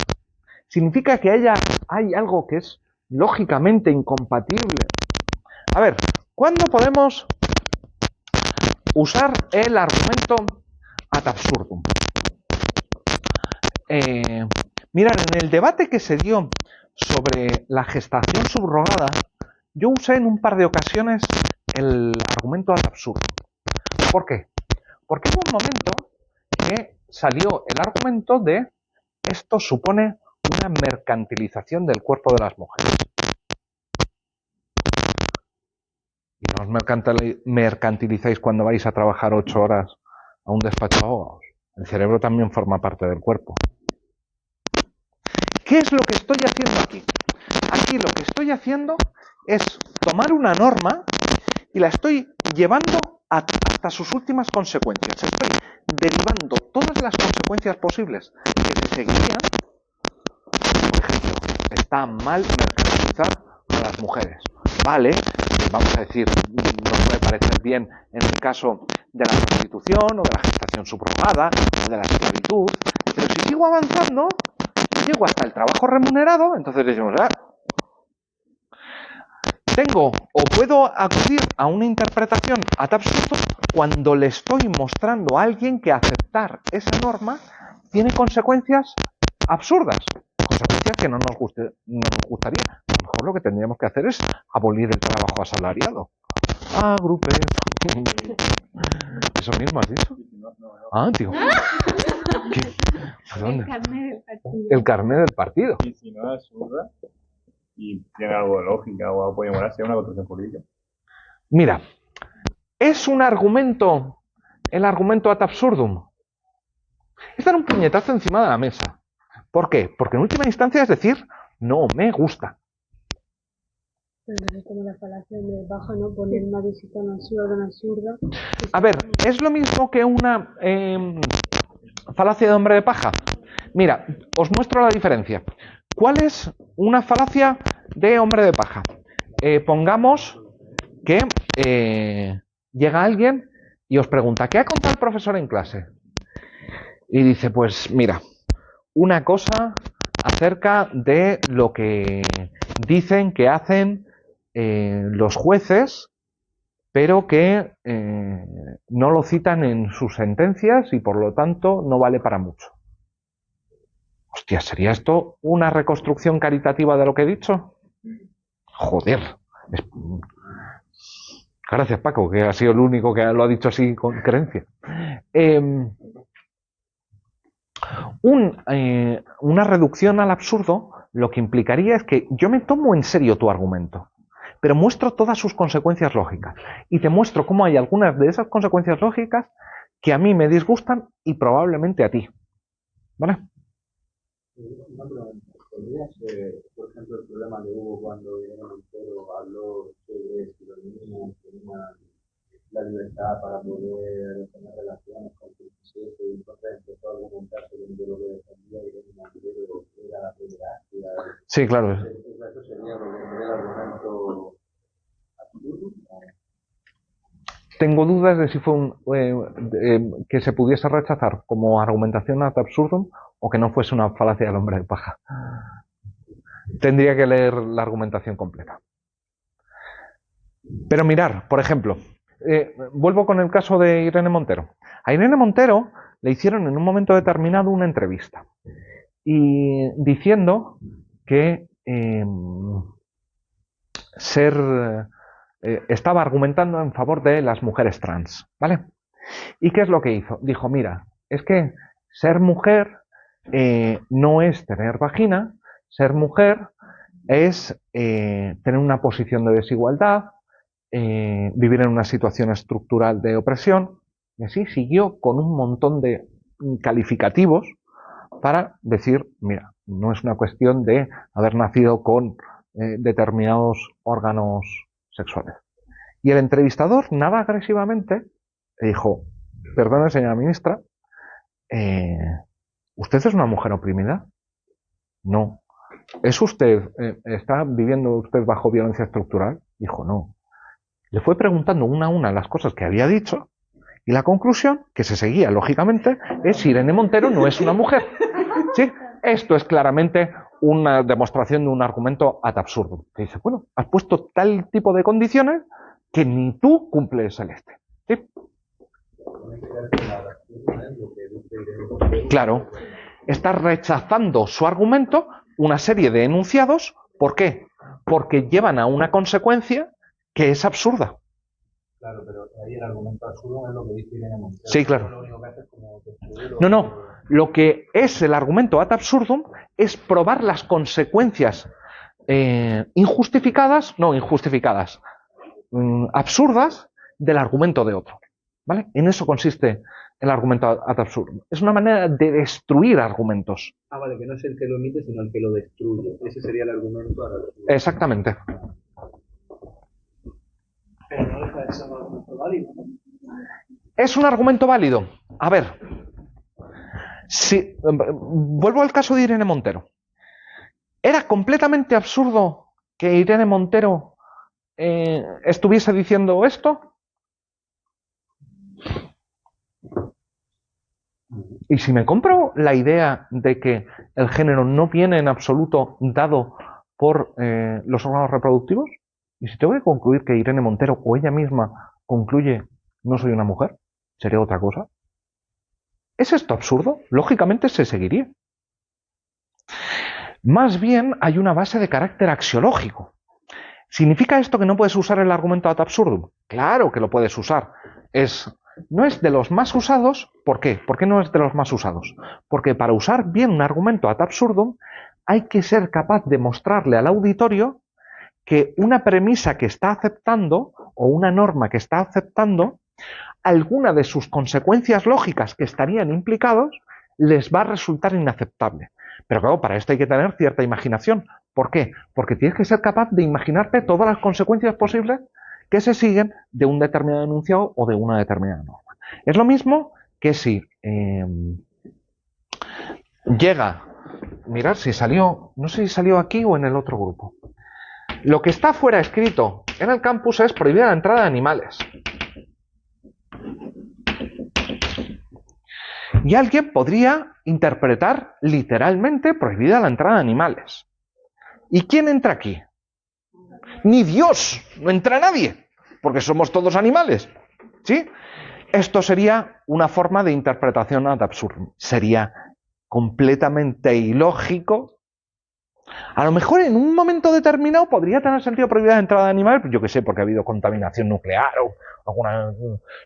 Significa que hay algo que es lógicamente incompatible. A ver, ¿cuándo podemos usar el argumento ad absurdum? Mirad, en el debate que se dio sobre la gestación subrogada, yo usé en un par de ocasiones el argumento ad absurdum. ¿Por qué? Porque hubo un momento que salió el argumento de esto supone una mercantilización del cuerpo de las mujeres. Y no os mercantilizáis cuando vais a trabajar 8 horas a un despacho de abogados. El cerebro también forma parte del cuerpo. ¿Qué es lo que estoy haciendo aquí? Aquí lo que estoy haciendo es tomar una norma y la estoy llevando hasta sus últimas consecuencias. Estoy derivando todas las consecuencias posibles que se seguirían. Por ejemplo, está mal mercantilizar a las mujeres. Vale, vamos a decir, no puede parecer bien en el caso de la prostitución o de la gestación subrogada o de la esclavitud, pero si sigo avanzando, llego hasta el trabajo remunerado, entonces decimos, tengo o puedo acudir a una interpretación ad absurdum cuando le estoy mostrando a alguien que aceptar esa norma tiene consecuencias absurdas, consecuencias que no nos gustaría. A lo mejor lo que tendríamos que hacer es abolir el trabajo asalariado. Agrupe. ¿Eso mismo has dicho? Ah, tío. ¿Dónde? El carnet del partido. Y si no es absurda y tiene algo de lógica o algo puede llamarse una construcción jurídica. Mira, ¿es un argumento el argumento ad absurdum? Es dar un puñetazo encima de la mesa. ¿Por qué? Porque en última instancia es decir, no me gusta. Pero es como la falacia de baja, ¿no? Poner una visita no absurda. A ver, es lo mismo que una falacia de hombre de paja. Mira, os muestro la diferencia. ¿Cuál es una falacia de hombre de paja? Pongamos que llega alguien y os pregunta, ¿qué ha contado el profesor en clase? Y dice, pues mira, una cosa acerca de lo que dicen que hacen los jueces, pero que no lo citan en sus sentencias y por lo tanto no vale para mucho. Hostia, ¿sería esto una reconstrucción caritativa de lo que he dicho? Joder. Gracias, Paco, que ha sido el único que lo ha dicho así con creencia. Una reducción al absurdo lo que implicaría es que yo me tomo en serio tu argumento, pero muestro todas sus consecuencias lógicas y te muestro cómo hay algunas de esas consecuencias lógicas que a mí me disgustan y probablemente a ti. ¿Vale? Una pregunta. ¿Podría ser, por ejemplo, el problema que hubo cuando Irene Montero habló sobre si los niños tenían la libertad para poder tener relaciones con sus hijos y entonces empezó a argumentarse de lo que defendía Irene Montero era la pederastia? Sí, claro. ¿Eso sería lo que sería el argumento absurdo? Tengo dudas de si fue que se pudiese rechazar como argumentación ad absurdum o que no fuese una falacia del hombre de paja. Tendría que leer la argumentación completa. Pero mirar, por ejemplo, vuelvo con el caso de Irene Montero. A Irene Montero le hicieron en un momento determinado una entrevista y diciendo que estaba argumentando en favor de las mujeres trans, ¿vale? ¿Y qué es lo que hizo? Dijo, mira, es que ser mujer no es tener vagina, ser mujer es tener una posición de desigualdad, vivir en una situación estructural de opresión, y así siguió con un montón de calificativos para decir, mira, no es una cuestión de haber nacido con determinados órganos sexuales. Y el entrevistador, nada agresivamente, Le dijo, perdone señora ministra, ¿usted es una mujer oprimida? No. ¿Es usted, está viviendo usted bajo violencia estructural? Dijo, no. Le fue preguntando una a una las cosas que había dicho y la conclusión, que se seguía lógicamente, es Irene Montero no es una mujer. ¿Sí? Esto es claramente una demostración de un argumento ad absurdum. Que dice, bueno, has puesto tal tipo de condiciones que ni tú cumples el este. ¿Sí? Claro, está rechazando su argumento una serie de enunciados. ¿Por qué? Porque llevan a una consecuencia que es absurda. Claro, pero ahí el argumento absurdo es lo que dice Irene Montero. Sí, claro. Lo único que hace es como destruirlo. No. Lo que es el argumento ad absurdum es probar las consecuencias absurdas del argumento de otro. ¿Vale? En eso consiste el argumento ad absurdum. Es una manera de destruir argumentos. Ah, vale, que no es el que lo emite, sino el que lo destruye. Ese sería el argumento ad absurdum. Exactamente. Pero no deja de ser un argumento válido, ¿no? ¿Es un argumento válido? A ver, si, vuelvo al caso de Irene Montero. ¿Era completamente absurdo que Irene Montero estuviese diciendo esto? Y si me compro la idea de que el género no viene en absoluto dado por los órganos reproductivos, y si tengo que concluir que Irene Montero o ella misma concluye no soy una mujer, ¿sería otra cosa? ¿Es esto absurdo? Lógicamente se seguiría. Más bien hay una base de carácter axiológico. ¿Significa esto que no puedes usar el argumento ad absurdum? Claro que lo puedes usar. No es de los más usados. ¿Por qué? ¿Por qué no es de los más usados? Porque para usar bien un argumento ad absurdum hay que ser capaz de mostrarle al auditorio que una premisa que está aceptando o una norma que está aceptando, alguna de sus consecuencias lógicas que estarían implicados les va a resultar inaceptable. Pero claro, para esto hay que tener cierta imaginación. ¿Por qué? Porque tienes que ser capaz de imaginarte todas las consecuencias posibles que se siguen de un determinado enunciado o de una determinada norma. Es lo mismo que si llega, mirad si salió, no sé si salió aquí o en el otro grupo. Lo que está fuera escrito en el campus es prohibida la entrada de animales. Y alguien podría interpretar literalmente prohibida la entrada de animales. ¿Y quién entra aquí? Ni Dios, no entra nadie, porque somos todos animales. ¿Sí? Esto sería una forma de interpretación ad absurdum. Sería completamente ilógico. A lo mejor en un momento determinado podría tener sentido prohibida la entrada de animales, yo que sé, porque ha habido contaminación nuclear o alguna,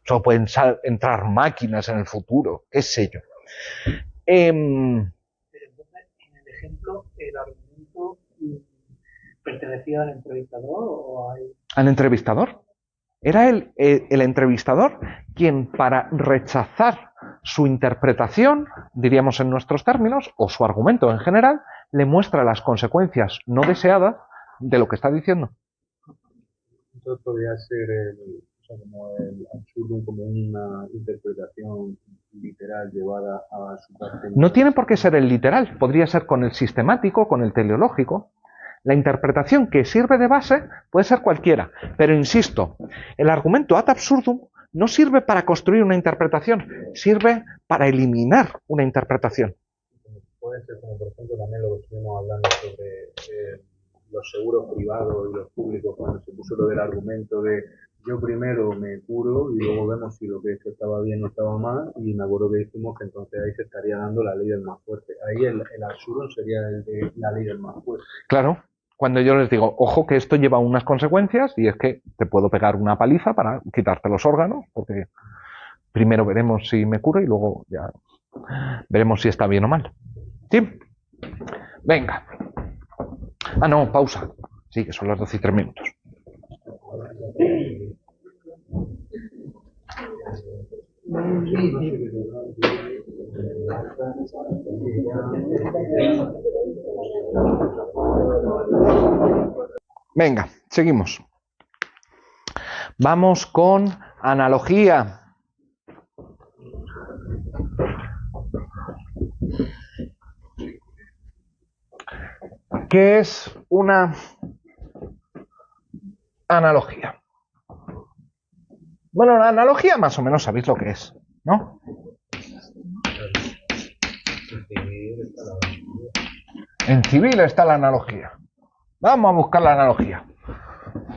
solo pueden entrar máquinas en el futuro, qué sé yo. En el ejemplo, el argumento pertenecía al entrevistador o al entrevistador. Era el entrevistador quien, para rechazar su interpretación, diríamos en nuestros términos, o su argumento en general, le muestra las consecuencias no deseadas de lo que está diciendo. Entonces podría ser como el absurdo, como una interpretación literal llevada a su parte. No tiene por qué ser el literal, podría ser con el sistemático, con el teleológico. La interpretación que sirve de base puede ser cualquiera, pero insisto, el argumento ad absurdum no sirve para construir una interpretación, sirve para eliminar una interpretación. Puede ser como, por ejemplo, también lo que estuvimos hablando sobre los seguros privados y los públicos, cuando se puso lo del argumento de yo primero me curo y luego vemos si lo que estaba bien o estaba mal, y me acuerdo que dijimos que entonces ahí se estaría dando la ley del más fuerte. Ahí el absurdo sería el de la ley del más fuerte. Claro. Cuando yo les digo, ojo que esto lleva unas consecuencias y es que te puedo pegar una paliza para quitarte los órganos, porque primero veremos si me curo y luego ya veremos si está bien o mal. ¿Sí? Venga. Ah, no, pausa. Sí, que son las 12 y 3 minutos. Venga, seguimos. Vamos con analogía. ¿Qué es una analogía? Bueno, la analogía más o menos sabéis lo que es, ¿no? En civil está la analogía. Vamos a buscar la analogía.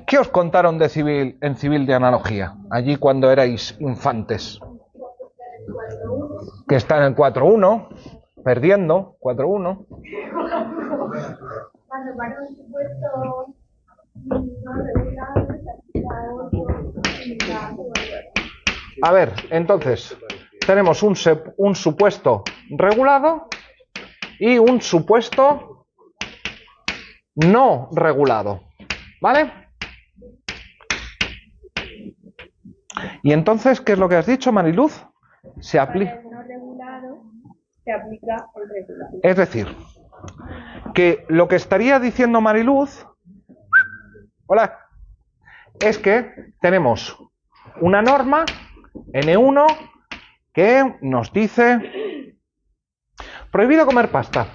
¿Qué os contaron de civil, en civil de analogía? Allí cuando erais infantes. Que está en el 4-1, perdiendo, 4-1. Cuando para un supuesto no regulado, se aplica otro. A ver, entonces, tenemos un supuesto regulado y un supuesto no regulado, ¿vale? Y entonces, ¿qué es lo que has dicho, Mariluz? Se aplica. Para el no regulado, se aplica el regulado. Es decir, que lo que estaría diciendo Mariluz, hola, es que tenemos una norma N1 que nos dice prohibido comer pasta.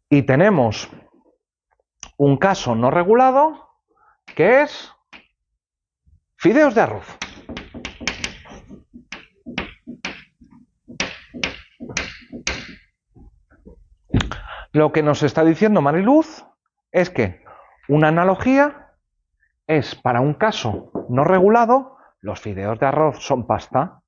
Y tenemos un caso no regulado que es fideos de arroz. Lo que nos está diciendo Mariluz es que una analogía es para un caso no regulado, los fideos de arroz son pasta.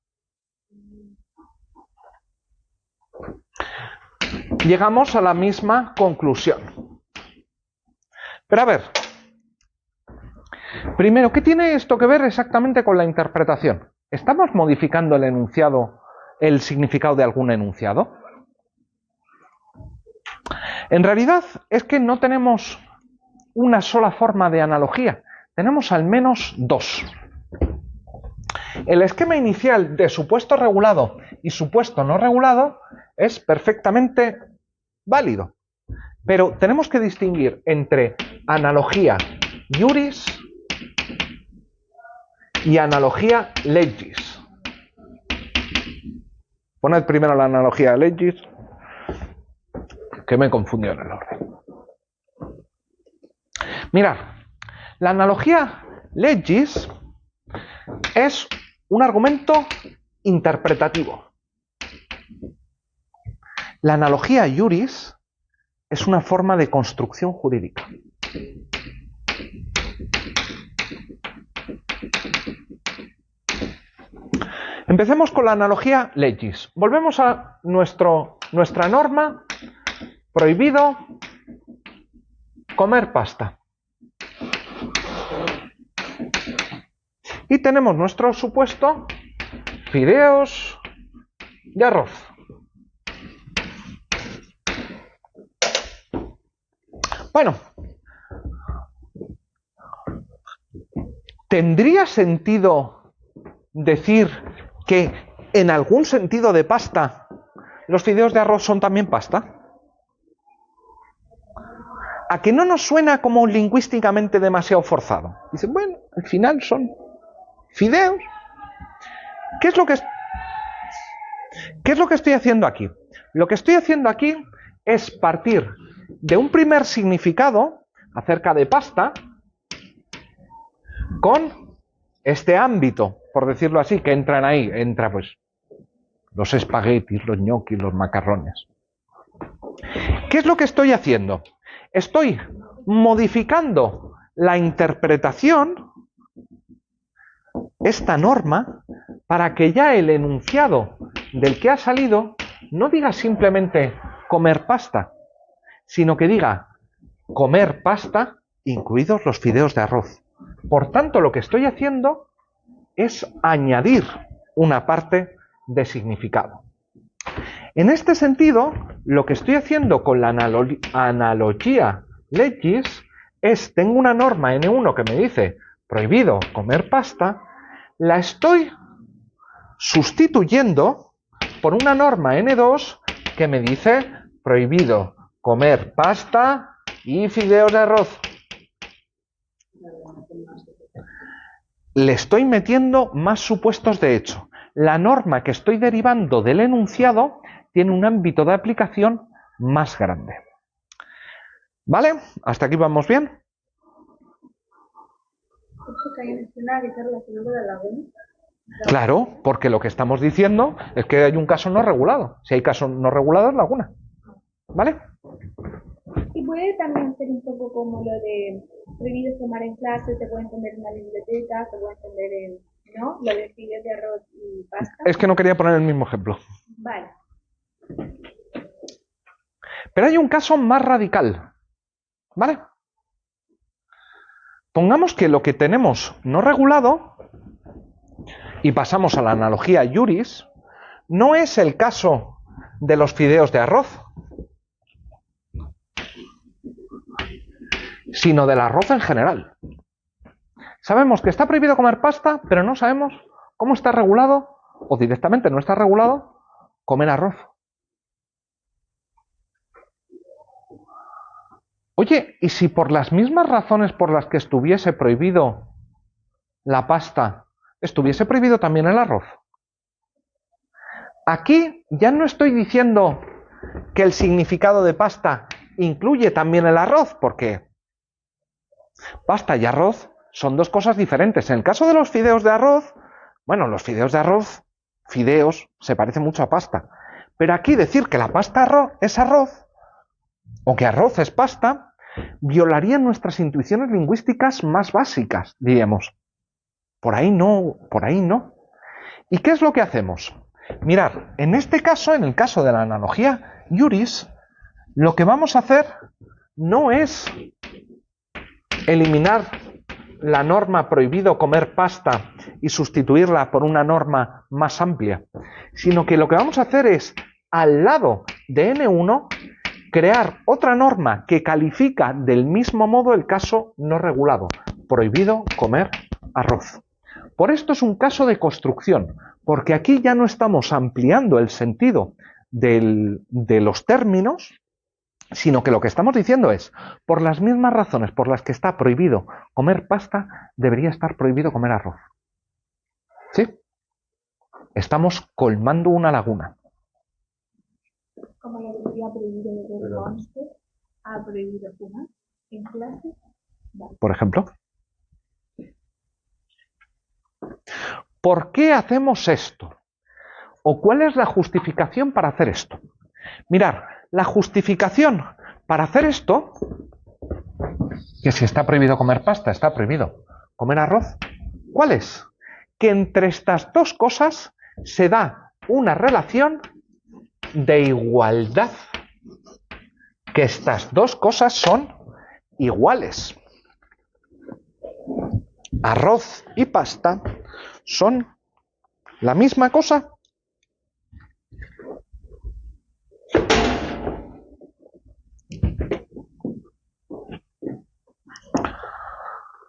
Llegamos a la misma conclusión. Pero a ver, primero, ¿qué tiene esto que ver exactamente con la interpretación? ¿Estamos modificando el enunciado, el significado de algún enunciado? En realidad es que no tenemos una sola forma de analogía, tenemos al menos dos. El esquema inicial de supuesto regulado y supuesto no regulado es perfectamente válido, pero tenemos que distinguir entre analogía iuris y analogía legis. Poned primero la analogía legis, que me confundió en el orden. Mirad, la analogía legis es un argumento interpretativo. La analogía iuris es una forma de construcción jurídica. Empecemos con la analogía legis. Volvemos a nuestra norma. Prohibido comer pasta. Y tenemos nuestro supuesto fideos de arroz. Bueno, ¿tendría sentido decir que en algún sentido de pasta los fideos de arroz son también pasta? ¿A que no nos suena como lingüísticamente demasiado forzado? Dicen, bueno, al final son fideos. ¿Qué es lo que estoy haciendo aquí? Lo que estoy haciendo aquí es partir de un primer significado acerca de pasta con este ámbito, por decirlo así, que entran ahí. Entra pues los espaguetis, los ñoquis, los macarrones. ¿Qué es lo que estoy haciendo? Estoy modificando la interpretación, esta norma, para que ya el enunciado del que ha salido no diga simplemente comer pasta, sino que diga comer pasta, incluidos los fideos de arroz. Por tanto, lo que estoy haciendo es añadir una parte de significado. En este sentido, lo que estoy haciendo con la analogía legis es, tengo una norma N1 que me dice prohibido comer pasta, la estoy sustituyendo por una norma N2 que me dice prohibido comer pasta y fideos de arroz. Le estoy metiendo más supuestos de hecho. la norma que estoy derivando del enunciado tiene un ámbito de aplicación más grande. ¿Vale? ¿Hasta aquí vamos bien? Eso que hay mencionado que está relacionado con la laguna. Claro, porque lo que estamos diciendo es que hay un caso no regulado. Si hay caso no regulado es laguna. ¿Vale? Y puede también ser un poco como lo de prohibido fumar en clase, se puede entender en la biblioteca, se puede entender en, ¿no? Lo de fideos de arroz y pasta. Es que no quería poner el mismo ejemplo. Vale. Pero hay un caso más radical. ¿Vale? Pongamos que lo que tenemos no regulado, y pasamos a la analogía iuris, no es el caso de los fideos de arroz, sino del arroz en general. Sabemos que está prohibido comer pasta, pero no sabemos cómo está regulado, o directamente no está regulado, comer arroz. Oye, ¿y si por las mismas razones por las que estuviese prohibido la pasta, estuviese prohibido también el arroz? Aquí ya no estoy diciendo que el significado de pasta incluye también el arroz, porque pasta y arroz son dos cosas diferentes. En el caso de los fideos de arroz, bueno, los fideos de arroz, fideos, se parece mucho a pasta. Pero aquí decir que la pasta es arroz, o que arroz es pasta, violaría nuestras intuiciones lingüísticas más básicas, diríamos. Por ahí no, por ahí no. ¿Y qué es lo que hacemos? Mirad, en este caso, en el caso de la analogía iuris, lo que vamos a hacer no es eliminar la norma prohibido comer pasta y sustituirla por una norma más amplia, sino que lo que vamos a hacer es, al lado de N1, crear otra norma que califica del mismo modo el caso no regulado, prohibido comer arroz. Por esto es un caso de construcción, porque aquí ya no estamos ampliando el sentido de los términos, sino que lo que estamos diciendo es, por las mismas razones por las que está prohibido comer pasta, debería estar prohibido comer arroz. ¿Sí? Estamos colmando una laguna. Como le debería prohibido beber conste, ha prohibido fumar en clase. Vale. Por ejemplo. ¿Por qué hacemos esto? ¿O cuál es la justificación para hacer esto? Mirad, la justificación para hacer esto, que si está prohibido comer pasta, está prohibido comer arroz, ¿cuál es? Que entre estas dos cosas se da una relación de igualdad. Que estas dos cosas son iguales. Arroz y pasta son la misma cosa.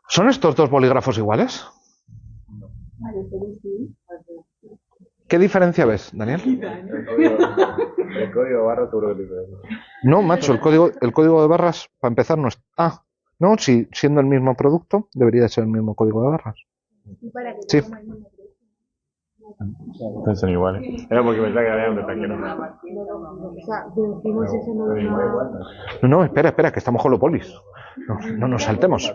¿Son estos dos bolígrafos iguales? ¿Qué diferencia ves, Daniel? El código de barras seguro que es diferente. No, macho, el código de barras, para empezar, no es... Ah, no, si siendo el mismo producto, debería ser el mismo código de barras. Sí. Entonces son iguales. Era porque pensaba que había un detalle. O sea, decimos esa norma. No, espera, que estamos con los polis. No nos saltemos.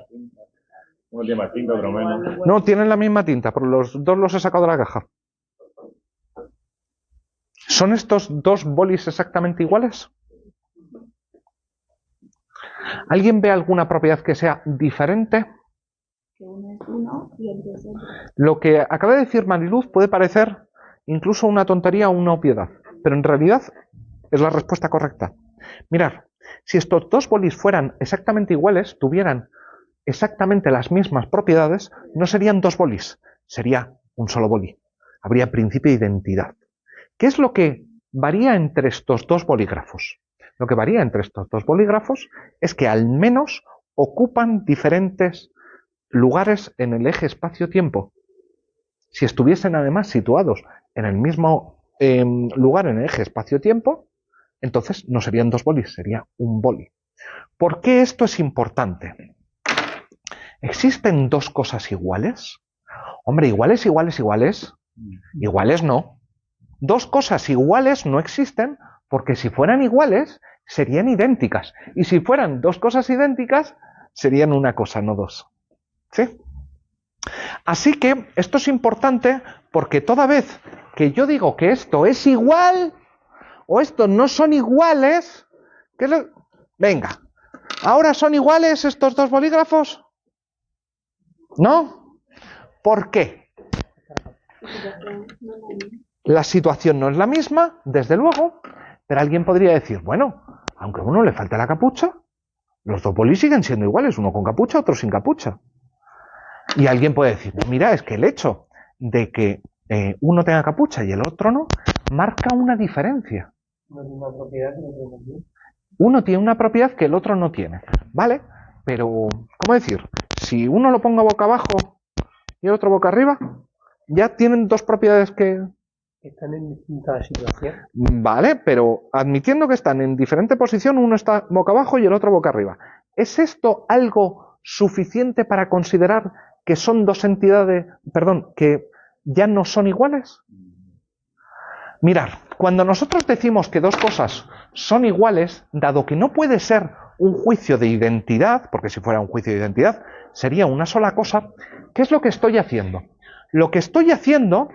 Uno tiene más tinta, otro menos. No, tienen la misma tinta, pero los dos los he sacado de la caja. ¿Son estos dos bolis exactamente iguales? ¿Alguien ve alguna propiedad que sea diferente? Que uno es uno y el es otro. Lo que acaba de decir Mariluz puede parecer incluso una tontería o una obviedad, pero en realidad es la respuesta correcta. Mirad, si estos dos bolis fueran exactamente iguales, tuvieran exactamente las mismas propiedades, no serían dos bolis, sería un solo boli. Habría principio de identidad. ¿Qué es lo que varía entre estos dos bolígrafos? Lo que varía entre estos dos bolígrafos es que al menos ocupan diferentes lugares en el eje espacio-tiempo. Si estuviesen además situados en el mismo lugar en el eje espacio-tiempo, entonces no serían dos bolis, sería un boli. ¿Por qué esto es importante? ¿Existen dos cosas iguales? Hombre, iguales. Iguales no. Dos cosas iguales no existen porque si fueran iguales serían idénticas. Y si fueran dos cosas idénticas serían una cosa, no dos. ¿Sí? Así que esto es importante porque toda vez que yo digo que esto es igual o estos no son iguales, ¿qué es lo? Venga, ¿ahora son iguales estos dos bolígrafos? ¿No? ¿Por qué? La situación no es la misma, desde luego, pero alguien podría decir, bueno, aunque a uno le falte la capucha, los dos bolis siguen siendo iguales, uno con capucha, otro sin capucha. Y alguien puede decir, no, mira, es que el hecho de que uno tenga capucha y el otro no, marca una diferencia. Uno tiene una propiedad que el otro no tiene, ¿vale? Pero, ¿cómo decir? Si uno lo ponga boca abajo y el otro boca arriba, ya tienen dos propiedades que... Están en distintas situaciones. Vale, pero admitiendo que están en diferente posición, uno está boca abajo y el otro boca arriba. ¿Es esto algo suficiente para considerar que son dos entidades, perdón, que ya no son iguales? Mirad, cuando nosotros decimos que dos cosas son iguales, dado que no puede ser un juicio de identidad, porque si fuera un juicio de identidad sería una sola cosa, ¿qué es lo que estoy haciendo? Lo que estoy haciendo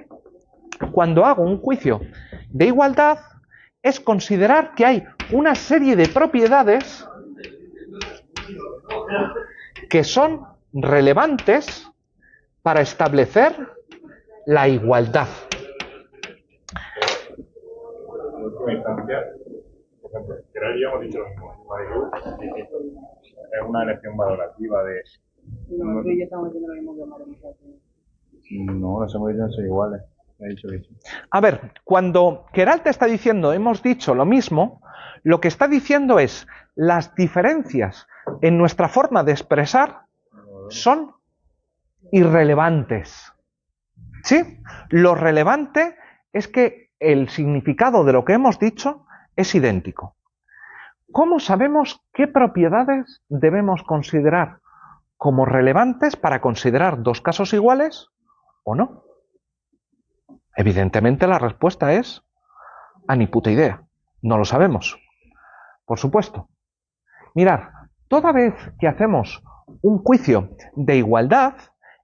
cuando hago un juicio de igualdad es considerar que hay una serie de propiedades que son relevantes para establecer la igualdad. En última instancia, por ejemplo, Gerard y yo hemos dicho lo mismo. Marilu, es una elección valorativa de... No, tú y yo estamos diciendo lo mismo que Marilu. No, nos hemos dicho que son iguales. He dicho que sí. A ver, cuando Queralt está diciendo hemos dicho lo mismo, lo que está diciendo es las diferencias en nuestra forma de expresar son irrelevantes. ¿Sí? Lo relevante es que el significado de lo que hemos dicho es idéntico. ¿Cómo sabemos qué propiedades debemos considerar como relevantes para considerar dos casos iguales o no? Evidentemente la respuesta es a ni puta idea. No lo sabemos. Por supuesto. Mirad, toda vez que hacemos un juicio de igualdad,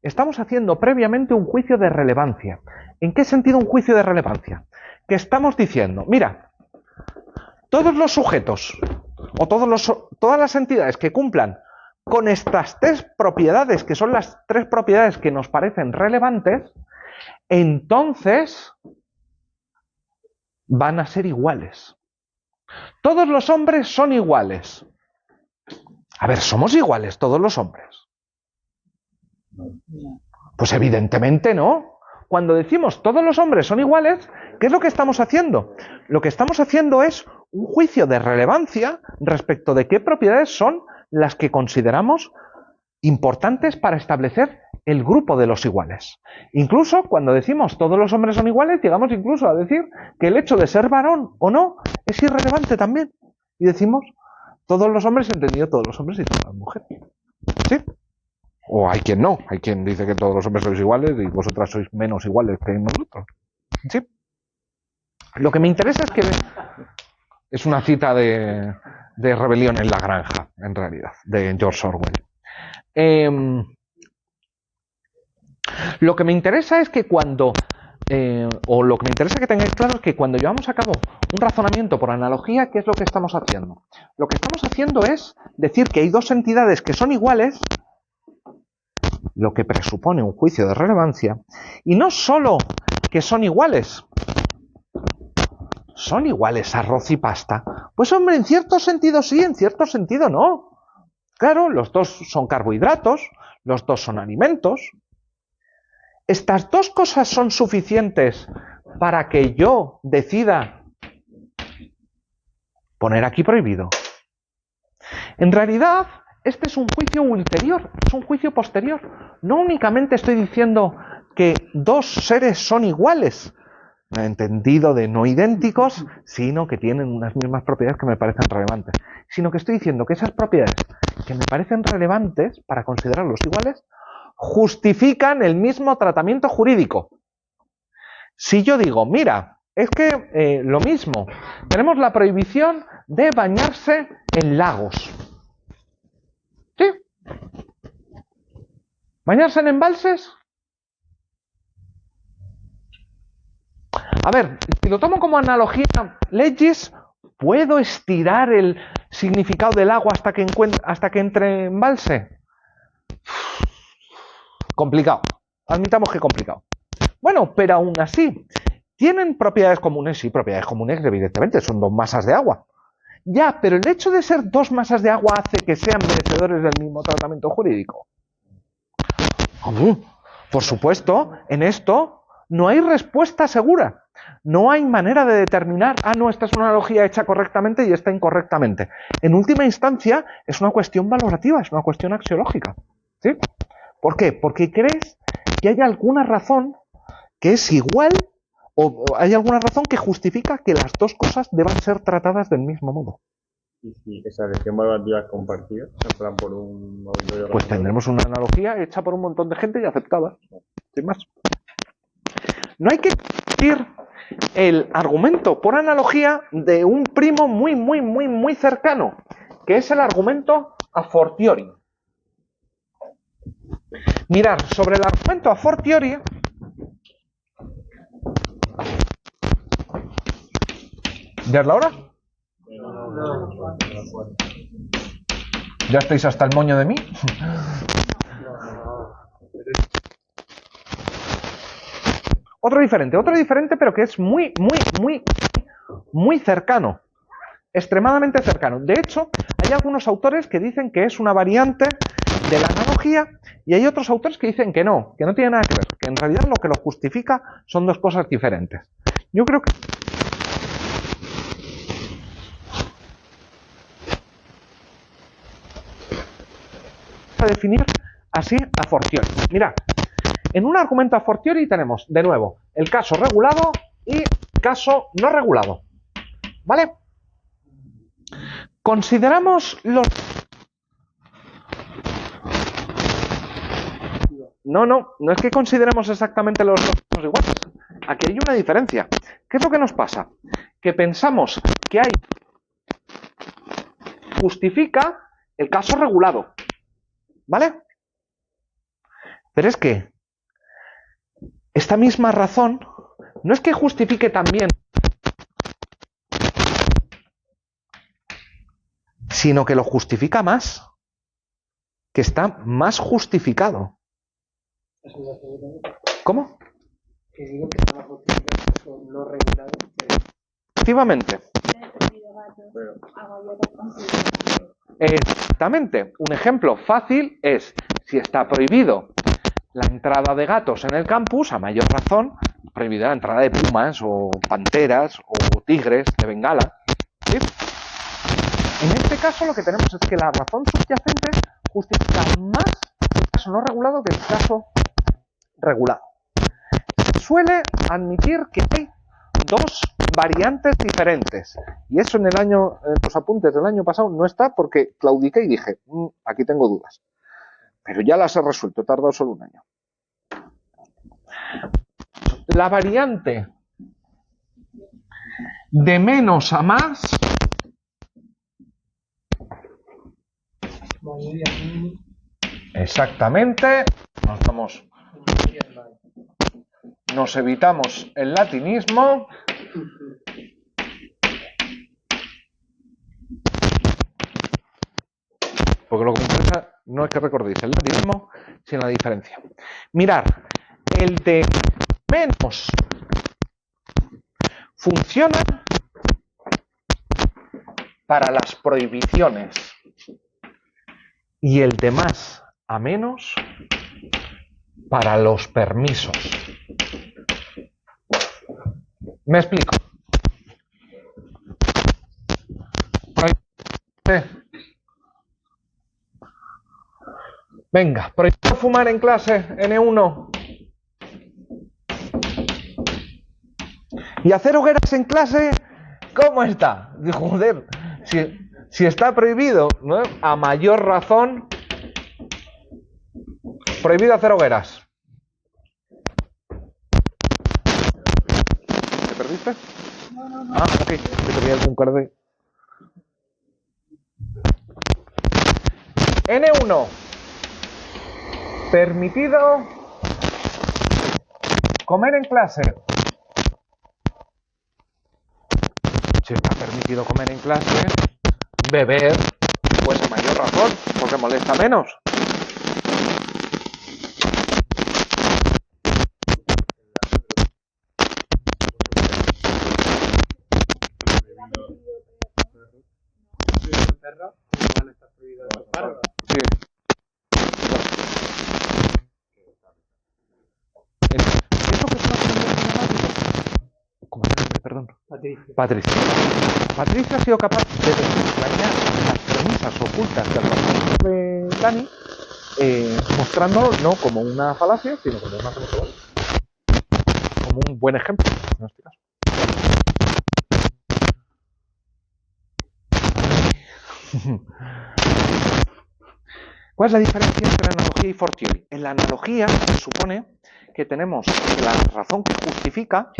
estamos haciendo previamente un juicio de relevancia. ¿En qué sentido un juicio de relevancia? Que estamos diciendo, mira, todos los sujetos o todas las entidades que cumplan con estas tres propiedades, que son las tres propiedades que nos parecen relevantes, entonces van a ser iguales. Todos los hombres son iguales. A ver, ¿somos iguales todos los hombres? Pues evidentemente no. Cuando decimos todos los hombres son iguales, ¿qué es lo que estamos haciendo? Lo que estamos haciendo es un juicio de relevancia respecto de qué propiedades son las que consideramos importantes para establecer el grupo de los iguales. Incluso cuando decimos todos los hombres son iguales, llegamos incluso a decir que el hecho de ser varón o no es irrelevante también. Y decimos todos los hombres, entendido todos los hombres y todas las mujeres. ¿Sí? O hay quien no, hay quien dice que todos los hombres sois iguales y vosotras sois menos iguales que nosotros. ¿Sí? Lo que me interesa es que es una cita de Rebelión en la Granja, en realidad, de George Orwell. Lo que me interesa es que cuando, o lo que me interesa que tengáis claro es que cuando llevamos a cabo un razonamiento por analogía, ¿qué es lo que estamos haciendo? Lo que estamos haciendo es decir que hay dos entidades que son iguales, lo que presupone un juicio de relevancia, y no solo que son iguales arroz y pasta. Pues hombre, en cierto sentido sí, en cierto sentido no. Claro, los dos son carbohidratos, los dos son alimentos. ¿Estas dos cosas son suficientes para que yo decida poner aquí prohibido? En realidad, este es un juicio ulterior, es un juicio posterior. No únicamente estoy diciendo que dos seres son iguales, entendido de no idénticos, sino que tienen unas mismas propiedades que me parecen relevantes, sino que estoy diciendo que esas propiedades que me parecen relevantes para considerarlos iguales justifican el mismo tratamiento jurídico. Si yo digo, mira, es que lo mismo, tenemos la prohibición de bañarse en lagos. ¿Sí? ¿Bañarse en embalses? A ver, si lo tomo como analogía, leyes, ¿puedo estirar el significado del agua hasta que entre en embalse? Complicado. Admitamos que complicado. Bueno, pero aún así, ¿tienen propiedades comunes? Sí, propiedades comunes, evidentemente, son dos masas de agua. Ya, pero el hecho de ser dos masas de agua hace que sean merecedores del mismo tratamiento jurídico. Por supuesto, en esto no hay respuesta segura. No hay manera de determinar, no, esta es una analogía hecha correctamente y esta incorrectamente. En última instancia, es una cuestión valorativa, es una cuestión axiológica. ¿Sí? ¿Por qué? Porque crees que hay alguna razón que es igual o hay alguna razón que justifica que las dos cosas deban ser tratadas del mismo modo. Y si esa elección valorativa es compartida, en plan por un auditorio. Pues tendremos una analogía hecha por un montón de gente y aceptada. Sin más. No hay que discutir el argumento por analogía de un primo muy cercano, que es el argumento a fortiori. Mirar, sobre el argumento a fortiori, ¿ya es la hora? ¿Ya estáis hasta el moño de mí? Otro diferente, pero que es muy cercano. Extremadamente cercano. De hecho, hay algunos autores que dicen que es una variante de la analogía y hay otros autores que dicen que no tiene nada que ver, que en realidad lo que lo justifica son dos cosas diferentes. Yo creo que a definir así a fortiori. Mirad, en un argumento a fortiori tenemos, de nuevo, el caso regulado y el caso no regulado. ¿Vale? Consideramos los... No es que consideremos exactamente los dos casos iguales. Aquí hay una diferencia. ¿Qué es lo que nos pasa? Que pensamos que hay... justifica el caso regulado. ¿Vale? Pero es que esta misma razón no es que justifique también, sino que lo justifica más, que está más justificado. ¿Cómo? Que digo que está más justificado eso no regulado. Efectivamente. Exactamente. Un ejemplo fácil es si está prohibido la entrada de gatos en el campus, a mayor razón, prohibida la entrada de pumas o panteras o tigres de Bengala. ¿Sí? En este caso lo que tenemos es que la razón subyacente justifica más el caso no regulado que el caso regulado. Se suele admitir que hay dos variantes diferentes y eso en los apuntes del año pasado no está porque claudiqué y dije, aquí tengo dudas. Pero ya las he resuelto, he tardado solo un año. La variante de menos a más exactamente, nos evitamos el latinismo. Porque lo que me interesa no es que recordéis el latinismo, sino la diferencia. Mirad, el de menos funciona para las prohibiciones y el de más a menos para los permisos. ¿Me explico? Venga, prohibido fumar en clase, N1. Y hacer hogueras en clase, ¿cómo está? Joder, si está prohibido, ¿no? A mayor razón, prohibido hacer hogueras. usted? Ah, ok. Que tenía algún cardé. N1. Permitido comer en clase. Si está permitido comer en clase, beber, pues a mayor razón, porque molesta menos. Sí. ¿Eso que está haciendo el matemático? ¿Cómo se llama? Perdón. Patricia. Patricia ha sido capaz de desentrañar las premisas ocultas del razonamiento de Dani, mostrándolo no como una falacia, sino como una consecuencia. Como un buen ejemplo, en este caso. ¿Cuál es la diferencia entre analogía y fortiori? En la analogía se supone que tenemos que la razón que justifica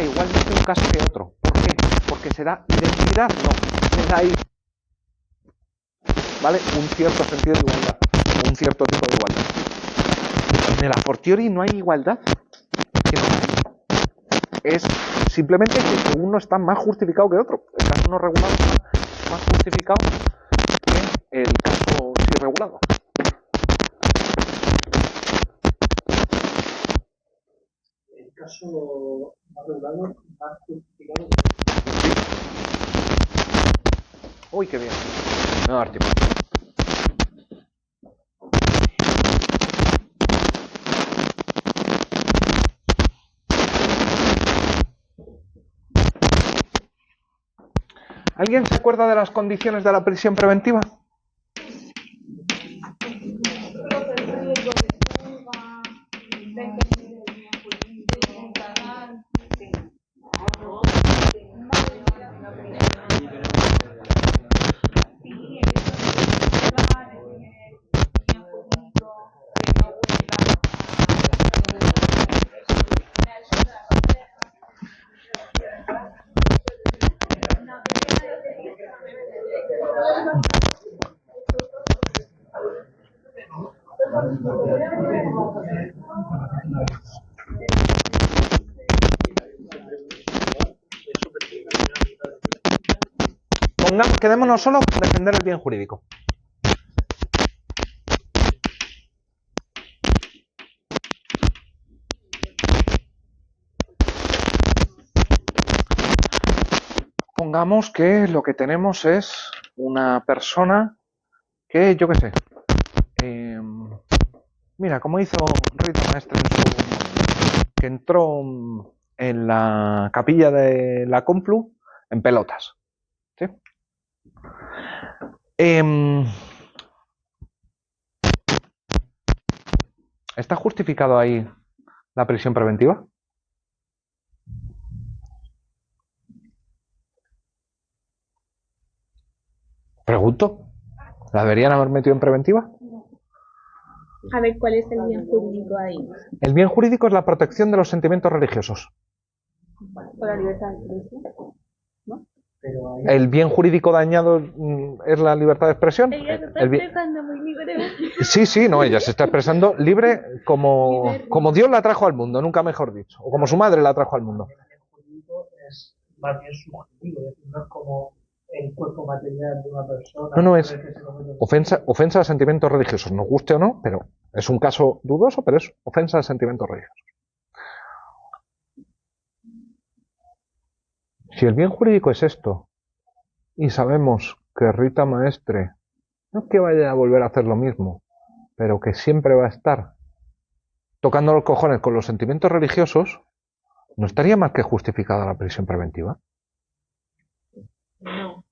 igualmente un caso que otro. ¿Por qué? Porque se da identidad, no, se da ¿vale? Un cierto sentido de igualdad, un cierto tipo de igualdad. En el a fortiori no hay igualdad. Es simplemente que uno está más justificado que otro. El caso no regulado está más justificado que el caso sí regulado. El caso más regulado, más justificado. Uy, qué bien. Me va a dar tiempo. ¿Alguien se acuerda de las condiciones de la prisión preventiva? Quedémonos solo con defender el bien jurídico. Pongamos que lo que tenemos es una persona que, yo qué sé, mira, como hizo Rita Maestre en su momento, que entró en la capilla de la Complu en pelotas. ¿Sí? ¿Está justificado ahí la prisión preventiva? Pregunto. ¿La deberían haber metido en preventiva? A ver, ¿cuál es el bien jurídico ahí? El bien jurídico es la protección de los sentimientos religiosos. Por la libertad de expresión, ¿no? Pero ahí, El bien jurídico dañado es la libertad de expresión. Ella se está El bien- expresando muy libremente. Sí, no, ella se está expresando libre como Dios la trajo al mundo, nunca mejor dicho, o como su madre la trajo al mundo. el bien jurídico es más bien subjetivo, es decir, no es como el cuerpo material de una persona. No, es por el que se comete un ofensa a sentimientos religiosos, nos guste o no, pero es un caso dudoso, pero es ofensa a sentimientos religiosos. Si el bien jurídico es esto, y sabemos que Rita Maestre no es que vaya a volver a hacer lo mismo, pero que siempre va a estar tocando los cojones con los sentimientos religiosos, ¿no estaría más que justificada la prisión preventiva? No.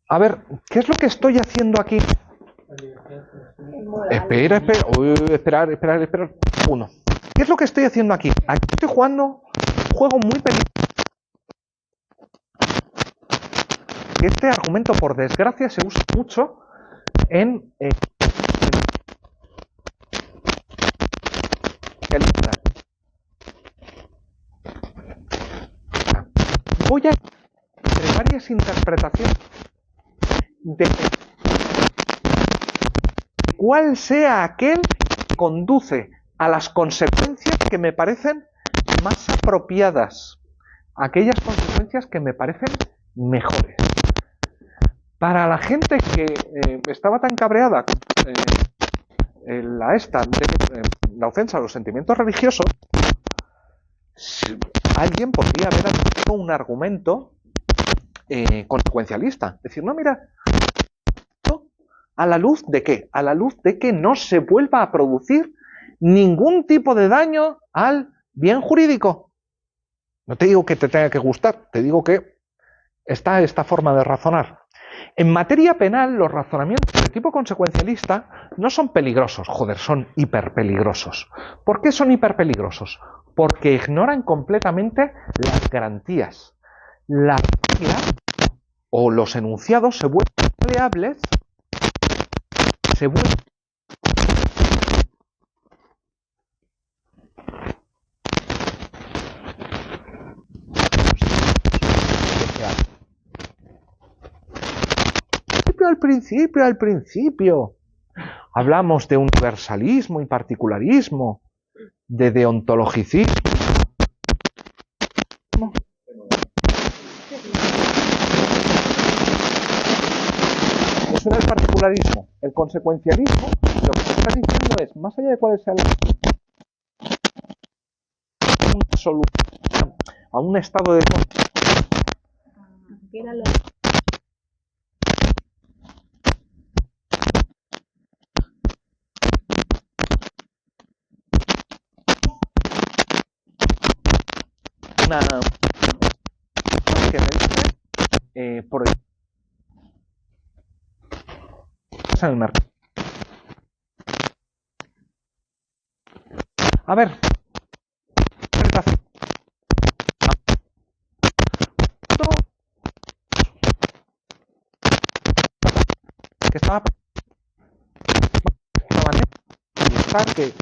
A ver, ¿qué es lo que estoy haciendo aquí? Espera. Uy, esperar. Uno. ¿Qué es lo que estoy haciendo aquí? Aquí estoy jugando un juego muy peligroso. Este argumento, por desgracia, se usa mucho en voy a entre varias interpretaciones de cuál sea aquel que conduce a las consecuencias que me parecen más apropiadas, aquellas consecuencias que me parecen mejores. Para la gente que estaba tan cabreada la ofensa a los sentimientos religiosos, alguien podría haber adoptado un argumento consecuencialista. Decir, no, mira, ¿a la luz de qué? A la luz de que no se vuelva a producir ningún tipo de daño al bien jurídico. No te digo que te tenga que gustar, te digo que está esta forma de razonar. En materia penal, los razonamientos de tipo consecuencialista no son peligrosos, joder, son hiperpeligrosos. ¿Por qué son hiperpeligrosos? Porque ignoran completamente las garantías. La regla o los enunciados se vuelven maleables, se vuelven al principio hablamos de universalismo y particularismo, de deontologicismo. Eso era el particularismo. El consecuencialismo, lo que se está diciendo es, más allá de cuál sea una solución a un estado de que me dice por en el mercado. A ver, que estaba que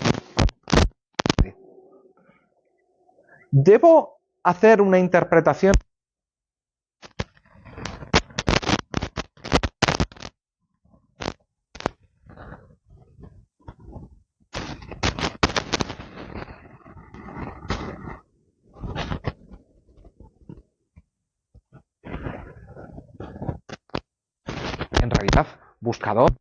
debo hacer una interpretación en realidad buscador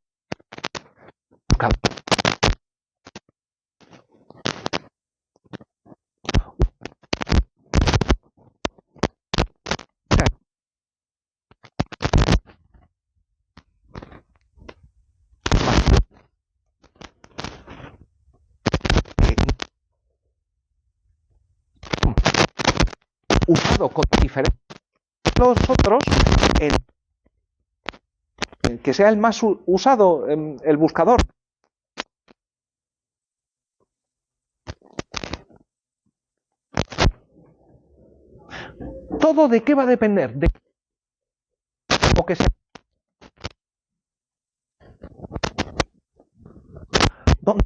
usado con diferentes los otros, que sea el más usado, el buscador. ¿Todo de qué va a depender? De o que sea ¿dónde?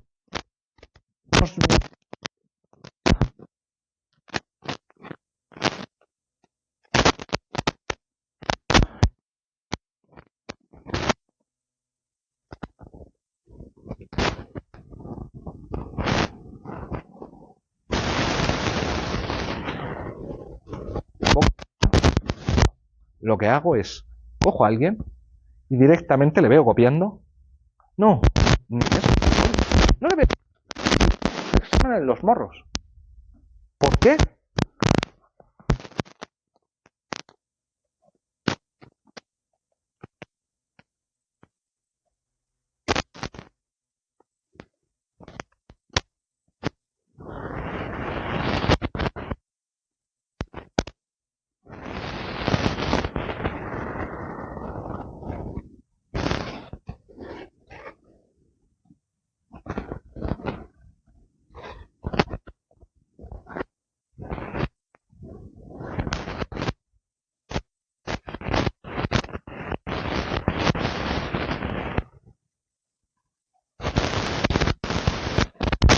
Lo que hago es, cojo a alguien y directamente le veo copiando. No, ni eso. No le veo examen en los morros. ¿Por qué?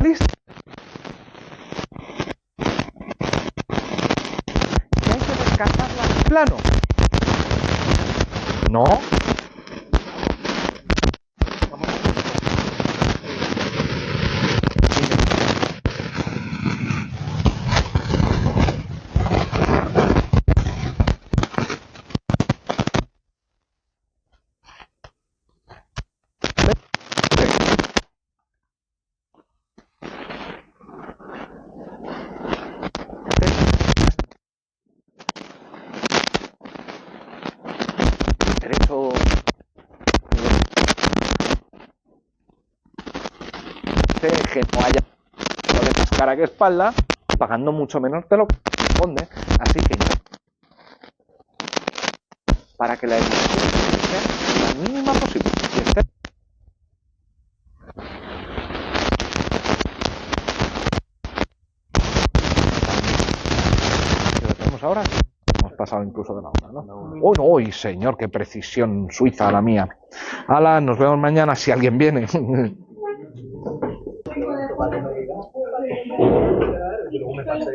¿Listo? Y hay que descartar la plano? ¿No? Derecho que no haya de más cara que espalda, pagando mucho menos de lo que corresponde. Así que para que la evolución sea la mínima posible y esté que lo tenemos ahora, hemos pasado incluso de la hora, ¿no? Oh, no, ¡ay, señor! ¡Qué precisión suiza la mía! Hala, nos vemos mañana si alguien viene. Luego me pasé